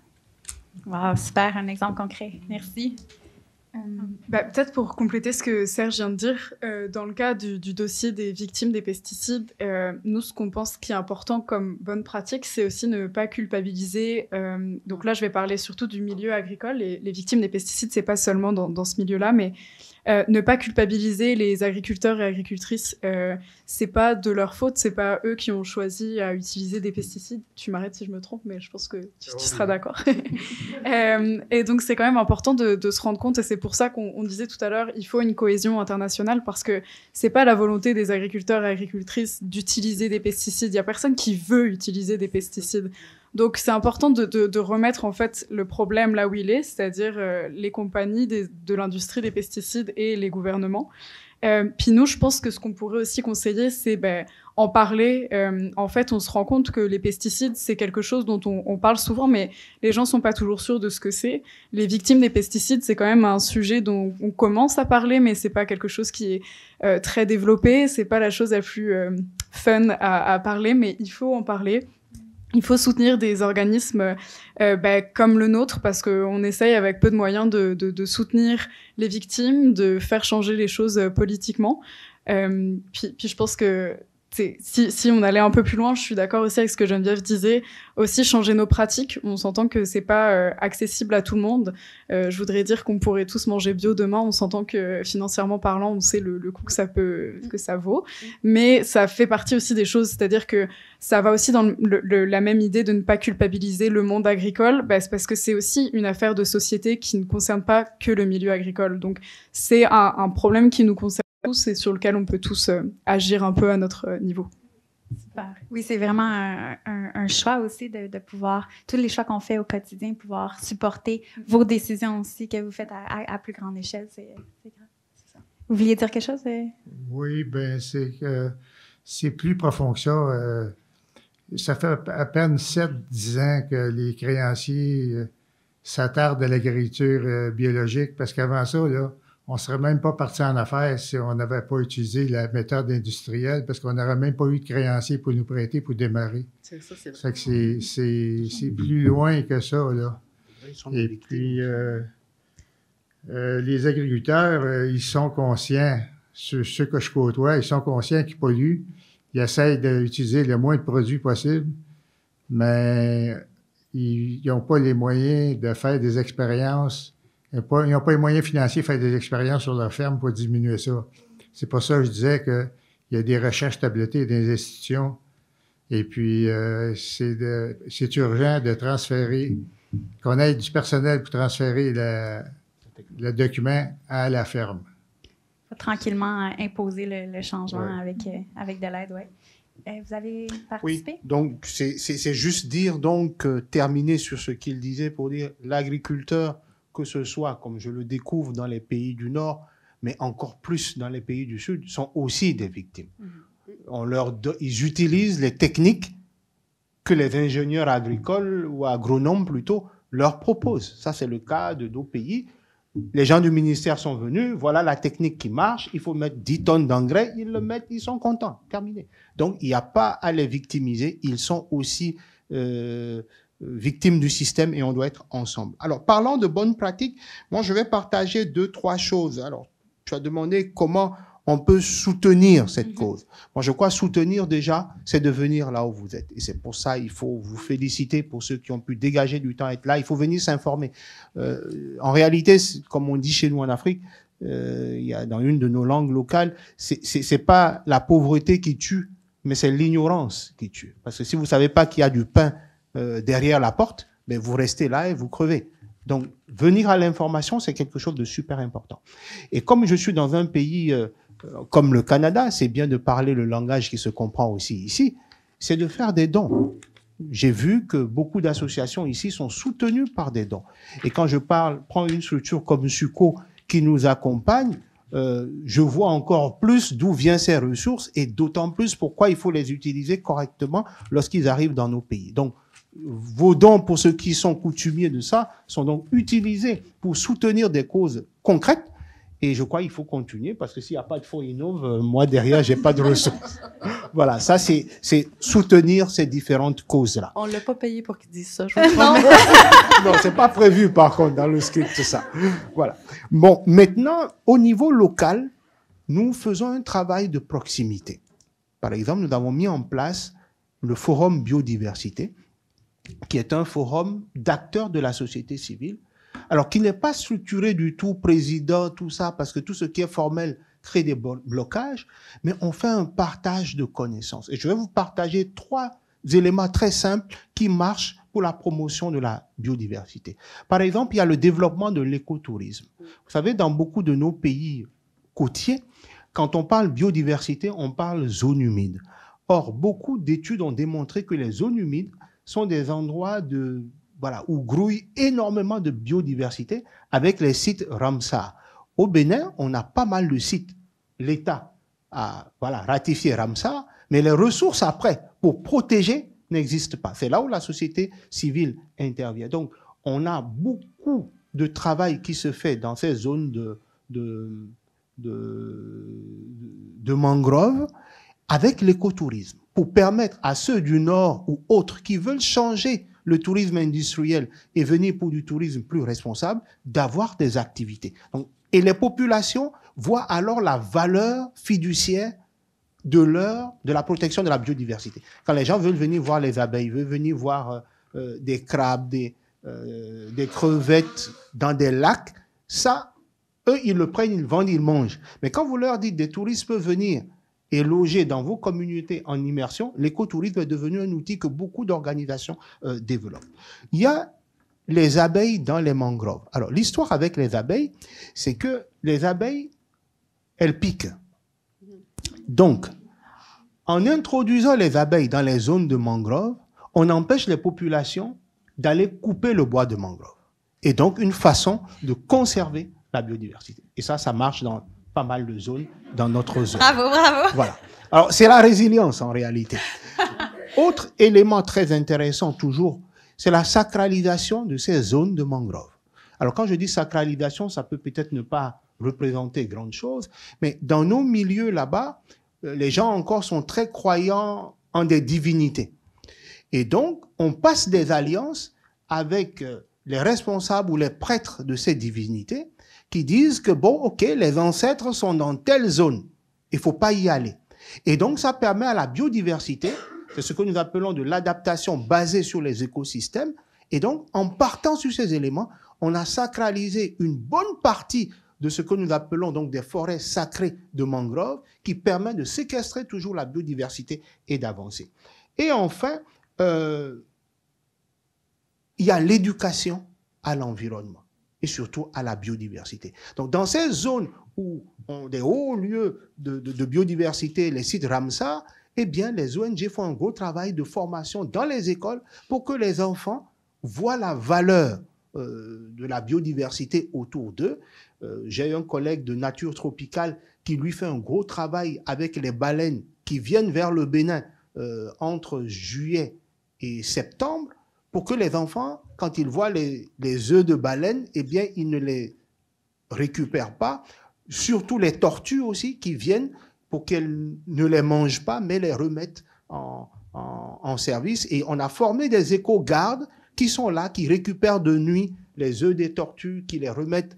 Wow, super, un exemple concret. Merci. Peut-être pour compléter ce que Serge vient de dire, dans le cas du dossier des victimes des pesticides, nous, ce qu'on pense qui est important comme bonne pratique, c'est aussi ne pas culpabiliser. Donc là, je vais parler surtout du milieu agricole. Les victimes des pesticides, c'est pas seulement dans ce milieu-là, mais ne pas culpabiliser les agriculteurs et agricultrices. C'est pas de leur faute, c'est pas eux qui ont choisi à utiliser des pesticides. Tu m'arrêtes si je me trompe, mais je pense que tu seras d'accord. Et donc, c'est quand même important de se rendre compte, et c'est pour ça qu'on disait tout à l'heure, il faut une cohésion internationale, parce que c'est pas la volonté des agriculteurs et agricultrices d'utiliser des pesticides. Il y a personne qui veut utiliser des pesticides. Donc, c'est important de remettre en fait le problème là où il est, c'est-à-dire les compagnies de l'industrie des pesticides et les gouvernements. Puis nous, je pense que ce qu'on pourrait aussi conseiller, c'est en parler. En fait, on se rend compte que les pesticides, c'est quelque chose dont on parle souvent, mais les gens sont pas toujours sûrs de ce que c'est. Les victimes des pesticides, c'est quand même un sujet dont on commence à parler, mais c'est pas quelque chose qui est très développé. C'est pas la chose la plus fun à parler, mais il faut en parler. Il faut soutenir des organismes comme le nôtre, parce qu'on essaye avec peu de moyens de soutenir les victimes, de faire changer les choses politiquement. Puis je pense que si on allait un peu plus loin, je suis d'accord aussi avec ce que Geneviève disait, aussi changer nos pratiques. On s'entend que c'est pas accessible à tout le monde. Je voudrais dire qu'on pourrait tous manger bio demain. On s'entend que financièrement parlant, on sait le coût que ça vaut. Mais ça fait partie aussi des choses, c'est-à-dire que ça va aussi dans la même idée de ne pas culpabiliser le monde agricole, c'est parce que c'est aussi une affaire de société qui ne concerne pas que le milieu agricole. Donc c'est un problème qui nous concerne tous et sur lequel on peut tous agir un peu à notre niveau. Super. Oui, c'est vraiment un choix aussi de pouvoir, tous les choix qu'on fait au quotidien, pouvoir supporter vos décisions aussi que vous faites à plus grande échelle. C'est grave. C'est ça. Vous vouliez dire quelque chose? Oui, c'est que c'est plus profond que ça. Ça fait à peine 7-10 ans que les créanciers s'attardent à l'agriculture biologique, parce qu'avant ça, là, on ne serait même pas parti en affaires si on n'avait pas utilisé la méthode industrielle, parce qu'on n'aurait même pas eu de créanciers pour nous prêter pour démarrer. C'est ça, c'est vrai. C'est plus loin que ça, là. Et puis, les agriculteurs, ils sont conscients, ceux que je côtoie, ils sont conscients qu'ils polluent. Ils essayent d'utiliser le moins de produits possible, mais ils n'ont pas les moyens de faire des expériences. Ils n'ont pas les moyens financiers de faire des expériences sur leur ferme pour diminuer ça. C'est pour ça que je disais qu'il y a des recherches tablettées dans les institutions. Et puis, c'est urgent de transférer, qu'on ait du personnel pour transférer le document à la ferme. Il faut tranquillement imposer le changement avec de l'aide, oui. Vous avez participé? Oui, donc c'est juste dire, terminer sur ce qu'il disait pour dire l'agriculteur, que ce soit, comme je le découvre dans les pays du Nord, mais encore plus dans les pays du Sud, sont aussi des victimes. Ils utilisent les techniques que les ingénieurs agricoles ou agronomes plutôt leur proposent. Ça, c'est le cas de nos pays. Les gens du ministère sont venus, voilà la technique qui marche, il faut mettre 10 tonnes d'engrais, ils le mettent, ils sont contents, terminé. Donc, il n'y a pas à les victimiser, ils sont aussi victimes du système et on doit être ensemble. Alors, parlant de bonnes pratiques, moi, je vais partager 2-3 choses. Alors, tu as demandé comment on peut soutenir cette cause. Moi, je crois soutenir déjà, c'est de venir là où vous êtes. Et c'est pour ça, il faut vous féliciter pour ceux qui ont pu dégager du temps, être là. Il faut venir s'informer. En réalité, comme on dit chez nous en Afrique, il y a dans une de nos langues locales, c'est pas la pauvreté qui tue, mais c'est l'ignorance qui tue. Parce que si vous savez pas qu'il y a du pain derrière la porte, ben vous restez là et vous crevez. Donc, venir à l'information, c'est quelque chose de super important. Et comme je suis dans un pays comme le Canada, c'est bien de parler le langage qui se comprend aussi ici, c'est de faire des dons. J'ai vu que beaucoup d'associations ici sont soutenues par des dons. Et quand je prends une structure comme SUCO qui nous accompagne, je vois encore plus d'où viennent ces ressources et d'autant plus pourquoi il faut les utiliser correctement lorsqu'ils arrivent dans nos pays. Donc, vos dons, pour ceux qui sont coutumiers de ça, sont donc utilisés pour soutenir des causes concrètes Et je crois qu'il faut continuer parce que s'il n'y a pas de fonds Innov, moi derrière, j'ai pas de ressources. Voilà, ça c'est soutenir ces différentes causes-là. On l'a pas payé pour qu'ils disent ça, je Non. vous promets. Non, c'est pas prévu par contre dans le script ça. Voilà. Bon, maintenant au niveau local, nous faisons un travail de proximité. Par exemple, nous avons mis en place le forum biodiversité, qui est un forum d'acteurs de la société civile. Alors, qui n'est pas structuré du tout, président, tout ça, parce que tout ce qui est formel crée des blocages, mais on fait un partage de connaissances. Et je vais vous partager 3 éléments très simples qui marchent pour la promotion de la biodiversité. Par exemple, il y a le développement de l'écotourisme. Vous savez, dans beaucoup de nos pays côtiers, quand on parle biodiversité, on parle zone humide. Or, beaucoup d'études ont démontré que les zones humides sont des endroits où grouille énormément de biodiversité avec les sites Ramsar. Au Bénin, on a pas mal de sites. L'État a ratifié Ramsar, mais les ressources après pour protéger n'existent pas. C'est là où la société civile intervient. Donc, on a beaucoup de travail qui se fait dans ces zones de mangroves avec l'écotourisme pour permettre à ceux du Nord ou autres qui veulent changer le tourisme industriel et venir pour du tourisme plus responsable, d'avoir des activités. Donc, et les populations voient alors la valeur fiduciaire de la protection de la biodiversité. Quand les gens veulent venir voir les abeilles, veulent venir voir des crabes, des crevettes dans des lacs, ça, eux, ils le prennent, ils le vendent, ils mangent. Mais quand vous leur dites des touristes peuvent venir et loger dans vos communautés en immersion, l'écotourisme est devenu un outil que beaucoup d'organisations développent. Il y a les abeilles dans les mangroves. Alors, l'histoire avec les abeilles, c'est que les abeilles, elles piquent. Donc, en introduisant les abeilles dans les zones de mangroves, on empêche les populations d'aller couper le bois de mangrove. Et donc, une façon de conserver la biodiversité. Et ça marche dans pas mal de zones dans notre zone. Bravo, bravo. Voilà. Alors, c'est la résilience en réalité. Autre élément très intéressant toujours, c'est la sacralisation de ces zones de mangrove. Alors, quand je dis sacralisation, ça peut peut-être ne pas représenter grande chose, mais dans nos milieux là-bas, les gens encore sont très croyants en des divinités. Et donc, on passe des alliances avec les responsables ou les prêtres de ces divinités qui disent que, bon, ok, les ancêtres sont dans telle zone, il ne faut pas y aller. Et donc, ça permet à la biodiversité, c'est ce que nous appelons de l'adaptation basée sur les écosystèmes, et donc, en partant sur ces éléments, on a sacralisé une bonne partie de ce que nous appelons donc des forêts sacrées de mangroves qui permet de séquestrer toujours la biodiversité et d'avancer. Et enfin, il y a l'éducation à l'environnement et surtout à la biodiversité. Donc, dans ces zones où on a des hauts lieux de biodiversité, les sites Ramsar, eh bien, les ONG font un gros travail de formation dans les écoles pour que les enfants voient la valeur de la biodiversité autour d'eux. J'ai un collègue de Nature Tropicale qui lui fait un gros travail avec les baleines qui viennent vers le Bénin entre juillet et septembre pour que les enfants, quand ils voient les œufs de baleine, eh bien, ils ne les récupèrent pas. Surtout les tortues aussi qui viennent pour qu'elles ne les mangent pas, mais les remettent en service. Et on a formé des éco-gardes qui sont là, qui récupèrent de nuit les œufs des tortues, qui les remettent,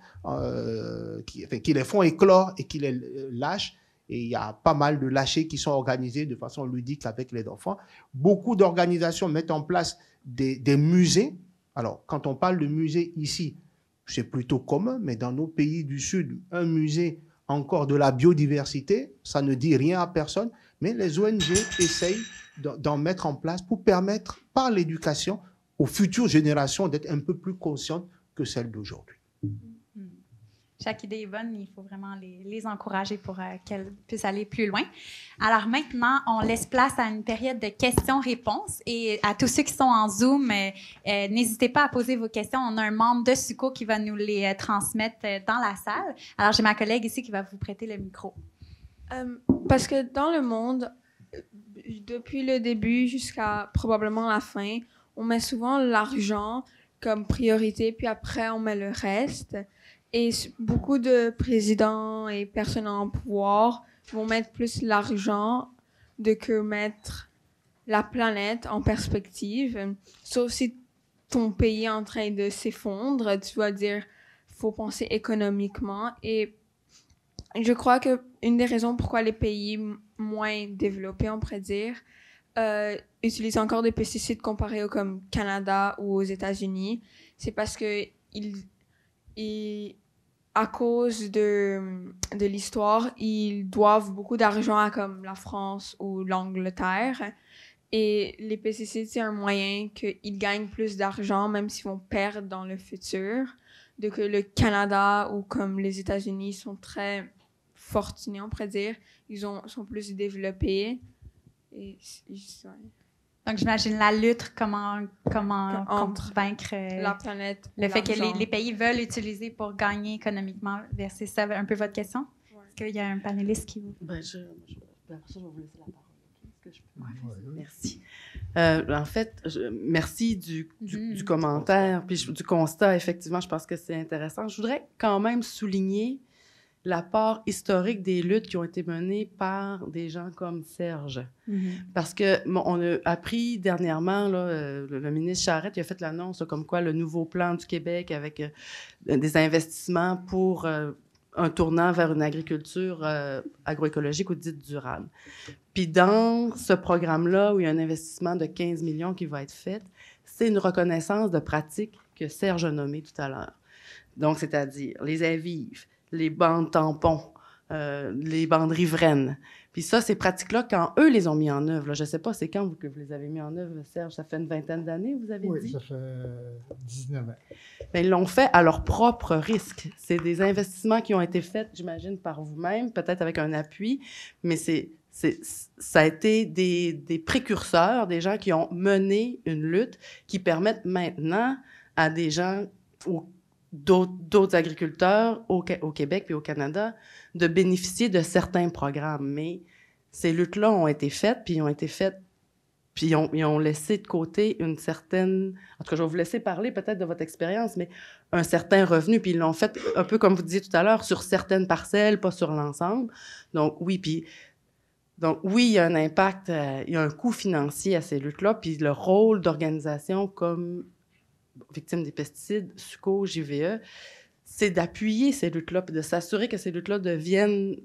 qui les font éclore et qui les lâchent. Et il y a pas mal de lâchers qui sont organisés de façon ludique avec les enfants. Beaucoup d'organisations mettent en place des musées. Alors, quand on parle de musée ici, c'est plutôt commun, mais dans nos pays du Sud, un musée encore de la biodiversité, ça ne dit rien à personne, mais les ONG essayent d'en mettre en place pour permettre, par l'éducation, aux futures générations d'être un peu plus conscientes que celles d'aujourd'hui. Chaque idée est bonne, il faut vraiment les encourager pour qu'elles puissent aller plus loin. Alors maintenant, on laisse place à une période de questions-réponses et à tous ceux qui sont en Zoom, n'hésitez pas à poser vos questions. On a un membre de SUCO qui va nous les transmettre dans la salle. Alors j'ai ma collègue ici qui va vous prêter le micro. Parce que dans le monde, depuis le début jusqu'à probablement la fin, on met souvent l'argent comme priorité, puis après on met le reste. Et beaucoup de présidents et personnes en pouvoir vont mettre plus l'argent que mettre la planète en perspective. Sauf si ton pays est en train de s'effondrer, tu vas dire faut penser économiquement. Et je crois que une des raisons pourquoi les pays moins développés, on pourrait dire, utilisent encore des pesticides comparés au comme Canada ou aux États-Unis, c'est parce que à cause de l'histoire, ils doivent beaucoup d'argent à comme la France ou l'Angleterre. Et les pesticides, c'est un moyen qu'ils gagnent plus d'argent, même s'ils vont perdre dans le futur. De que le Canada ou comme les États-Unis sont très fortunés, on pourrait dire. Ils sont plus développés. Et, ouais. Donc, j'imagine la lutte, comment entre convaincre la planète, le fait que les pays veulent utiliser pour gagner économiquement. C'est ça un peu votre question? Ouais. Est-ce qu'il y a un panéliste qui vous... Après ça, je vais vous laisser la parole. Est-ce que je peux? Merci. En fait, merci du commentaire, puis du constat. Effectivement, je pense que c'est intéressant. Je voudrais quand même souligner l'apport historique des luttes qui ont été menées par des gens comme Serge. Parce que on a appris dernièrement, là, le ministre Charette il a fait l'annonce comme quoi le nouveau plan du Québec avec des investissements pour un tournant vers une agriculture agroécologique ou dite durable. Puis dans ce programme-là, où il y a un investissement de 15 millions qui va être fait, c'est une reconnaissance de pratiques que Serge a nommées tout à l'heure. Donc, c'est-à-dire les avives, les bandes tampons, les bandes riveraines. Puis ça, ces pratiques-là, quand eux les ont mis en œuvre, là, je ne sais pas, c'est quand que vous les avez mis en œuvre, Serge? Ça fait une vingtaine d'années, vous avez dit? Oui, ça fait 19 ans. Bien, ils l'ont fait à leur propre risque. C'est des investissements qui ont été faits, j'imagine, par vous-même, peut-être avec un appui, mais ça a été des précurseurs, des gens qui ont mené une lutte qui permettent maintenant à des gens... d'autres agriculteurs au Québec puis au Canada de bénéficier de certains programmes. Mais ces luttes-là ont été faites, puis ils ont laissé de côté une certaine... En tout cas, je vais vous laisser parler peut-être de votre expérience, mais un certain revenu, puis ils l'ont fait un peu comme vous disiez tout à l'heure, sur certaines parcelles, pas sur l'ensemble. Donc, oui, il y a un impact, il y a un coût financier à ces luttes-là, puis le rôle d'organisation comme victimes des pesticides, SUCO, JVE, c'est d'appuyer ces luttes-là, puis de s'assurer que ces luttes-là deviennent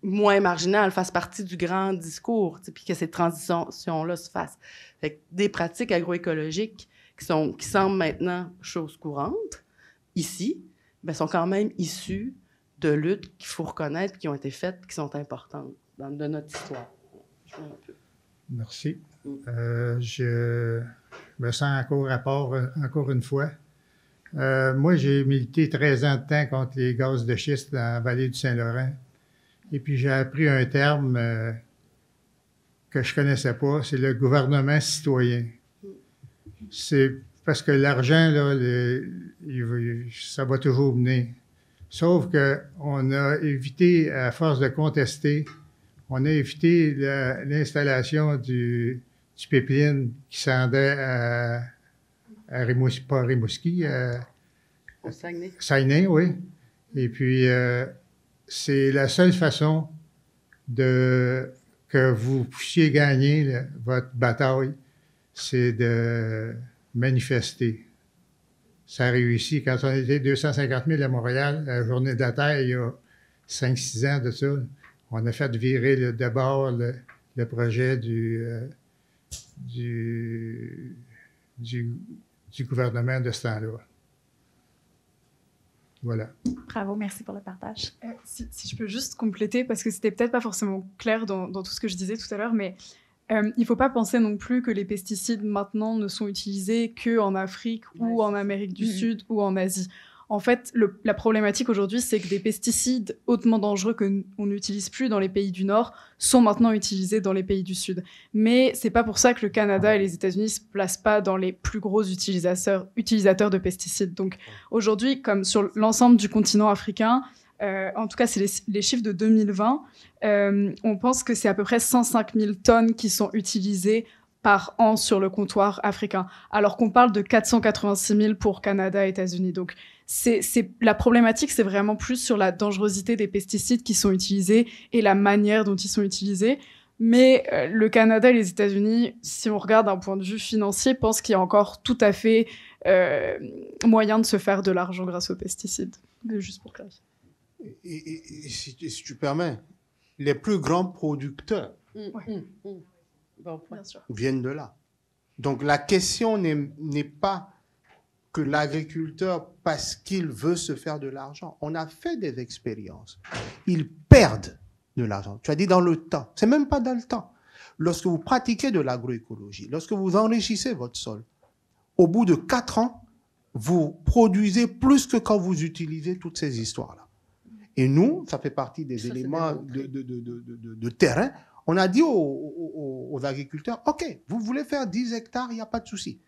moins marginales, fassent partie du grand discours, puis que ces transitions-là se fassent. Fait que des pratiques agroécologiques qui semblent maintenant chose courante, ici, bien, sont quand même issues de luttes qu'il faut reconnaître, qui ont été faites, qui sont importantes de notre histoire. Merci. Je me sens encore à part, encore une fois. Moi, j'ai milité 13 ans de temps contre les gaz de schiste dans la vallée du Saint-Laurent. Et puis, j'ai appris un terme que je connaissais pas, c'est le gouvernement citoyen. C'est parce que l'argent, là, ça va toujours venir. Sauf qu'on a évité, à force de contester, on a évité l'installation du pipeline qui s'en allait à Rimouski, pas Rimouski, au Saguenay. Saguenay, oui. Et puis, c'est la seule façon que vous puissiez gagner votre bataille, c'est de manifester. Ça a réussi. Quand on était 250 000 à Montréal, la Journée de la Terre, il y a 5-6 ans de ça, on a fait virer de bord le projet du gouvernement de ce temps-là. Voilà. Bravo, merci pour le partage. Si je peux juste compléter, parce que c'était peut-être pas forcément clair dans tout ce que je disais tout à l'heure, mais il faut pas penser non plus que les pesticides maintenant ne sont utilisés qu'en Afrique ou en Amérique du Sud ou en Asie. En fait, la problématique aujourd'hui, c'est que des pesticides hautement dangereux qu'on n'utilise plus dans les pays du Nord sont maintenant utilisés dans les pays du Sud. Mais c'est pas pour ça que le Canada et les États-Unis se placent pas dans les plus gros utilisateurs de pesticides. Donc aujourd'hui, comme sur l'ensemble du continent africain, en tout cas, c'est les chiffres de 2020, on pense que c'est à peu près 105 000 tonnes qui sont utilisées par an sur le comptoir africain, alors qu'on parle de 486 000 pour Canada et États-Unis. Donc, la problématique, c'est vraiment plus sur la dangerosité des pesticides qui sont utilisés et la manière dont ils sont utilisés. Mais le Canada et les États-Unis, si on regarde d'un point de vue financier, pensent qu'il y a encore tout à fait moyen de se faire de l'argent grâce aux pesticides. Juste pour clarifier. Et si tu permets, les plus grands producteurs Bien sûr. viennent de là. Donc la question n'est pas que l'agriculteur, parce qu'il veut se faire de l'argent. On a fait des expériences. Ils perdent de l'argent. Tu as dit dans le temps. C'est même pas dans le temps. Lorsque vous pratiquez de l'agroécologie, lorsque vous enrichissez votre sol, au bout de 4 ans, vous produisez plus que quand vous utilisez toutes ces histoires-là. Et nous, ça fait partie des éléments de terrain. On a dit aux agriculteurs, OK, vous voulez faire 10 hectares, il n'y a pas de souci.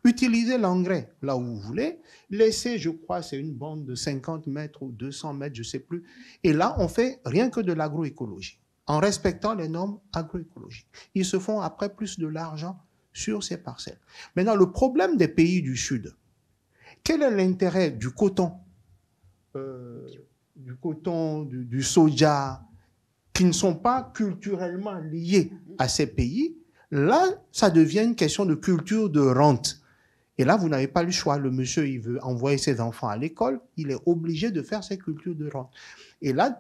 Utilisez l'engrais là où vous voulez. Laissez, je crois, c'est une bande de 50 mètres ou 200 mètres, je ne sais plus. Et là, on fait rien que de l'agroécologie, en respectant les normes agroécologiques. Ils se font après plus de l'argent sur ces parcelles. Maintenant, le problème des pays du Sud, quel est l'intérêt du coton, du soja, qui ne sont pas culturellement liés à ces pays? Là, ça devient une question de culture de rente. Et là, vous n'avez pas le choix. Le monsieur, il veut envoyer ses enfants à l'école, il est obligé de faire ses cultures de rente. Et là,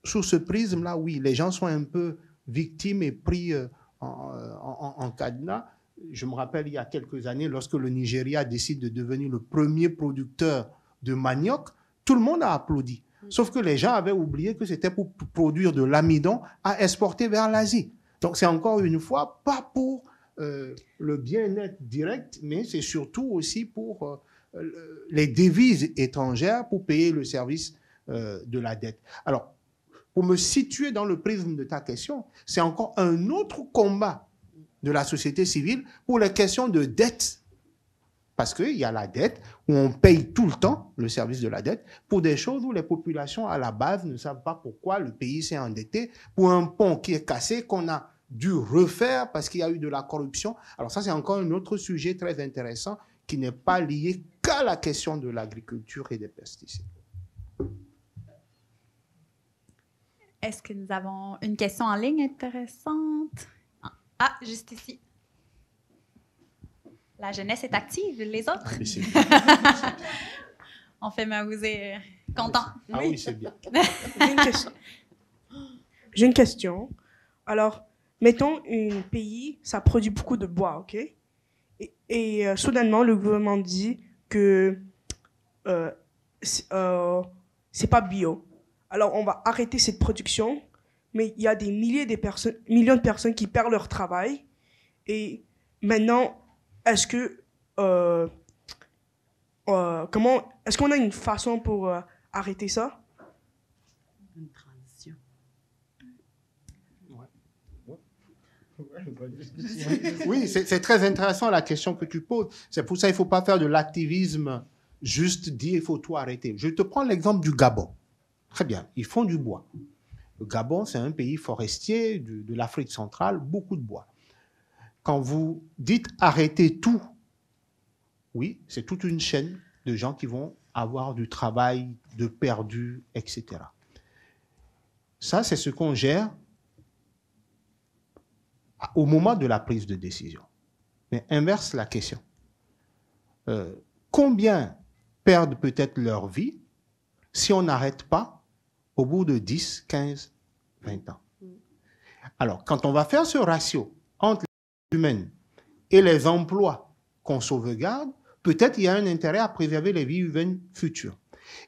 sous ce prisme-là, oui, les gens sont un peu victimes et pris en cadenas. Je me rappelle, il y a quelques années, lorsque le Nigeria décide de devenir le premier producteur de manioc, tout le monde a applaudi. Sauf que les gens avaient oublié que c'était pour produire de l'amidon à exporter vers l'Asie. Donc, c'est encore une fois pas pour le bien-être direct, mais c'est surtout aussi pour les devises étrangères pour payer le service de la dette. Alors, pour me situer dans le prisme de ta question, c'est encore un autre combat de la société civile pour les questions de dette. Parce qu'il y a la dette, où on paye tout le temps le service de la dette, pour des choses où les populations, à la base, ne savent pas pourquoi le pays s'est endetté, pour un pont qui est cassé, qu'on a dû refaire parce qu'il y a eu de la corruption. Alors ça, c'est encore un autre sujet très intéressant qui n'est pas lié qu'à la question de l'agriculture et des pesticides. Est-ce que nous avons une question en ligne intéressante? Ah, juste ici. La jeunesse est active, les autres? On fait Maouzé content. Ah oui, c'est bien. J'ai une question. Alors, mettons, un pays, ça produit beaucoup de bois, OK? Et soudainement, le gouvernement dit que c'est pas bio. Alors, on va arrêter cette production, mais il y a des millions de personnes qui perdent leur travail. Et maintenant, est-ce que est-ce qu'on a une façon pour arrêter ça? Une transition. Oui, c'est très intéressant la question que tu poses. C'est pour ça qu'il ne faut pas faire de l'activisme juste dire il faut tout arrêter. Je te prends l'exemple du Gabon. Très bien, ils font du bois. Le Gabon, c'est un pays forestier de l'Afrique centrale, beaucoup de bois. Quand vous dites arrêter tout, oui, c'est toute une chaîne de gens qui vont avoir du travail, de perdus, etc. Ça, c'est ce qu'on gère au moment de la prise de décision. Mais inverse la question. Combien perdent peut-être leur vie si on n'arrête pas au bout de 10, 15, 20 ans? Alors, quand on va faire ce ratio entre les humaines et les emplois qu'on sauvegarde, peut-être il y a un intérêt à préserver les vies humaines futures.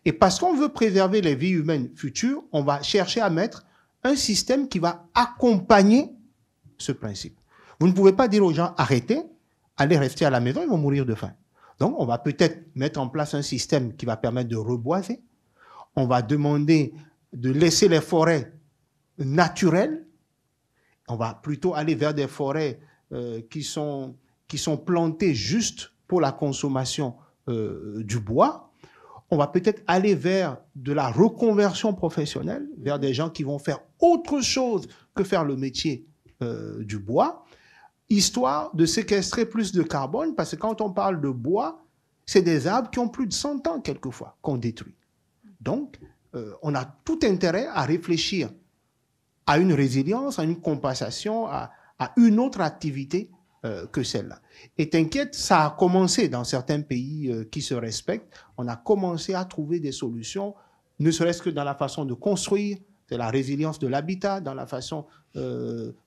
Et parce qu'on veut préserver les vies humaines futures, on va chercher à mettre un système qui va accompagner ce principe. Vous ne pouvez pas dire aux gens, arrêtez, allez rester à la maison, ils vont mourir de faim. Donc, on va peut-être mettre en place un système qui va permettre de reboiser. On va demander de laisser les forêts naturelles. On va plutôt aller vers des forêts qui sont plantées juste pour la consommation du bois. On va peut-être aller vers de la reconversion professionnelle, vers des gens qui vont faire autre chose que faire le métier du bois, histoire de séquestrer plus de carbone, parce que quand on parle de bois, c'est des arbres qui ont plus de 100 ans quelquefois qu'on détruit. Donc, on a tout intérêt à réfléchir à une résilience, à une compensation, à une autre activité que celle-là. Et t'inquiète, ça a commencé dans certains pays qui se respectent. On a commencé à trouver des solutions, ne serait-ce que dans la façon de construire, de la résilience de l'habitat, dans la façon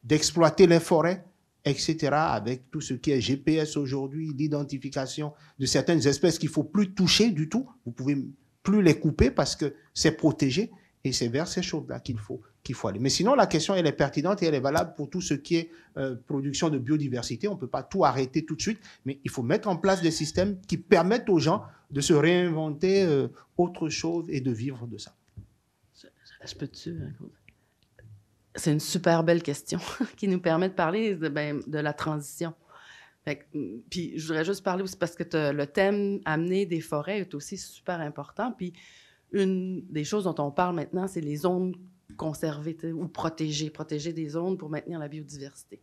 d'exploiter les forêts, etc., avec tout ce qui est GPS aujourd'hui, l'identification de certaines espèces qu'il ne faut plus toucher du tout. Vous ne pouvez plus les couper parce que c'est protégé, et c'est vers ces choses-là qu'il faut aller. Mais sinon, la question, elle est pertinente et elle est valable pour tout ce qui est production de biodiversité. On ne peut pas tout arrêter tout de suite, mais il faut mettre en place des systèmes qui permettent aux gens de se réinventer autre chose et de vivre de ça. Je peux-tu... C'est une super belle question qui nous permet de parler de la transition. Puis je voudrais juste parler aussi parce que le thème « Amener des forêts » est aussi super important. Puis une des choses dont on parle maintenant, c'est les zones conservées ou protégées des zones pour maintenir la biodiversité.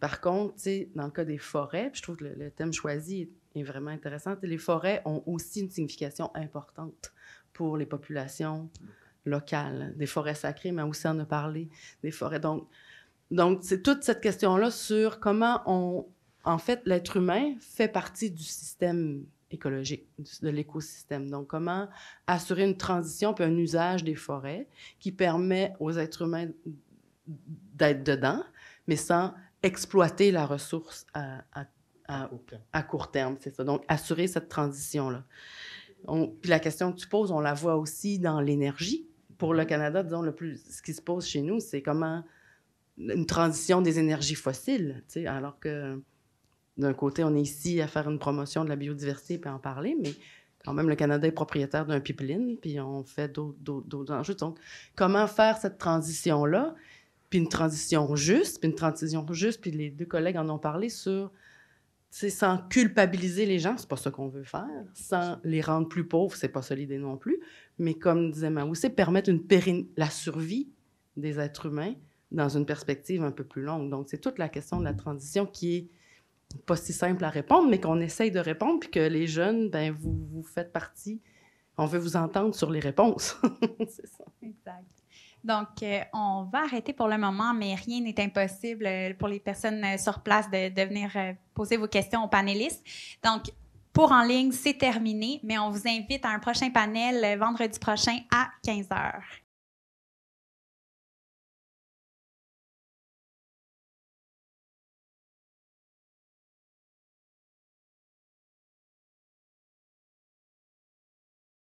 Par contre, dans le cas des forêts, puis je trouve que le thème choisi est vraiment intéressant, les forêts ont aussi une signification importante pour les populations locales. Des forêts sacrées, mais aussi en a parlé, des forêts. Donc c'est toute cette question-là sur comment en fait, l'être humain fait partie du système écologique, de l'écosystème. Donc, comment assurer une transition puis un usage des forêts qui permet aux êtres humains d'être dedans, mais sans exploiter la ressource à court terme, c'est ça. Donc, assurer cette transition-là. Puis la question que tu poses, on la voit aussi dans l'énergie. Pour le Canada, disons, ce qui se pose chez nous, c'est comment une transition des énergies fossiles, alors que d'un côté, on est ici à faire une promotion de la biodiversité puis en parler, mais quand même, le Canada est propriétaire d'un pipeline, puis on fait d'autres enjeux. Donc, comment faire cette transition-là, puis une transition juste, puis les deux collègues en ont parlé sur, sans culpabiliser les gens, c'est pas ça qu'on veut faire, sans les rendre plus pauvres, c'est pas ça l'idée non plus, mais comme disait Maoussé, permettre la survie des êtres humains dans une perspective un peu plus longue. Donc, c'est toute la question de la transition qui est pas si simple à répondre, mais qu'on essaye de répondre, puis que les jeunes, vous faites partie. On veut vous entendre sur les réponses. C'est ça. Exact. Donc, on va arrêter pour le moment, mais rien n'est impossible pour les personnes sur place de venir poser vos questions aux panélistes. Donc, pour en ligne, c'est terminé, mais on vous invite à un prochain panel vendredi prochain à 15h.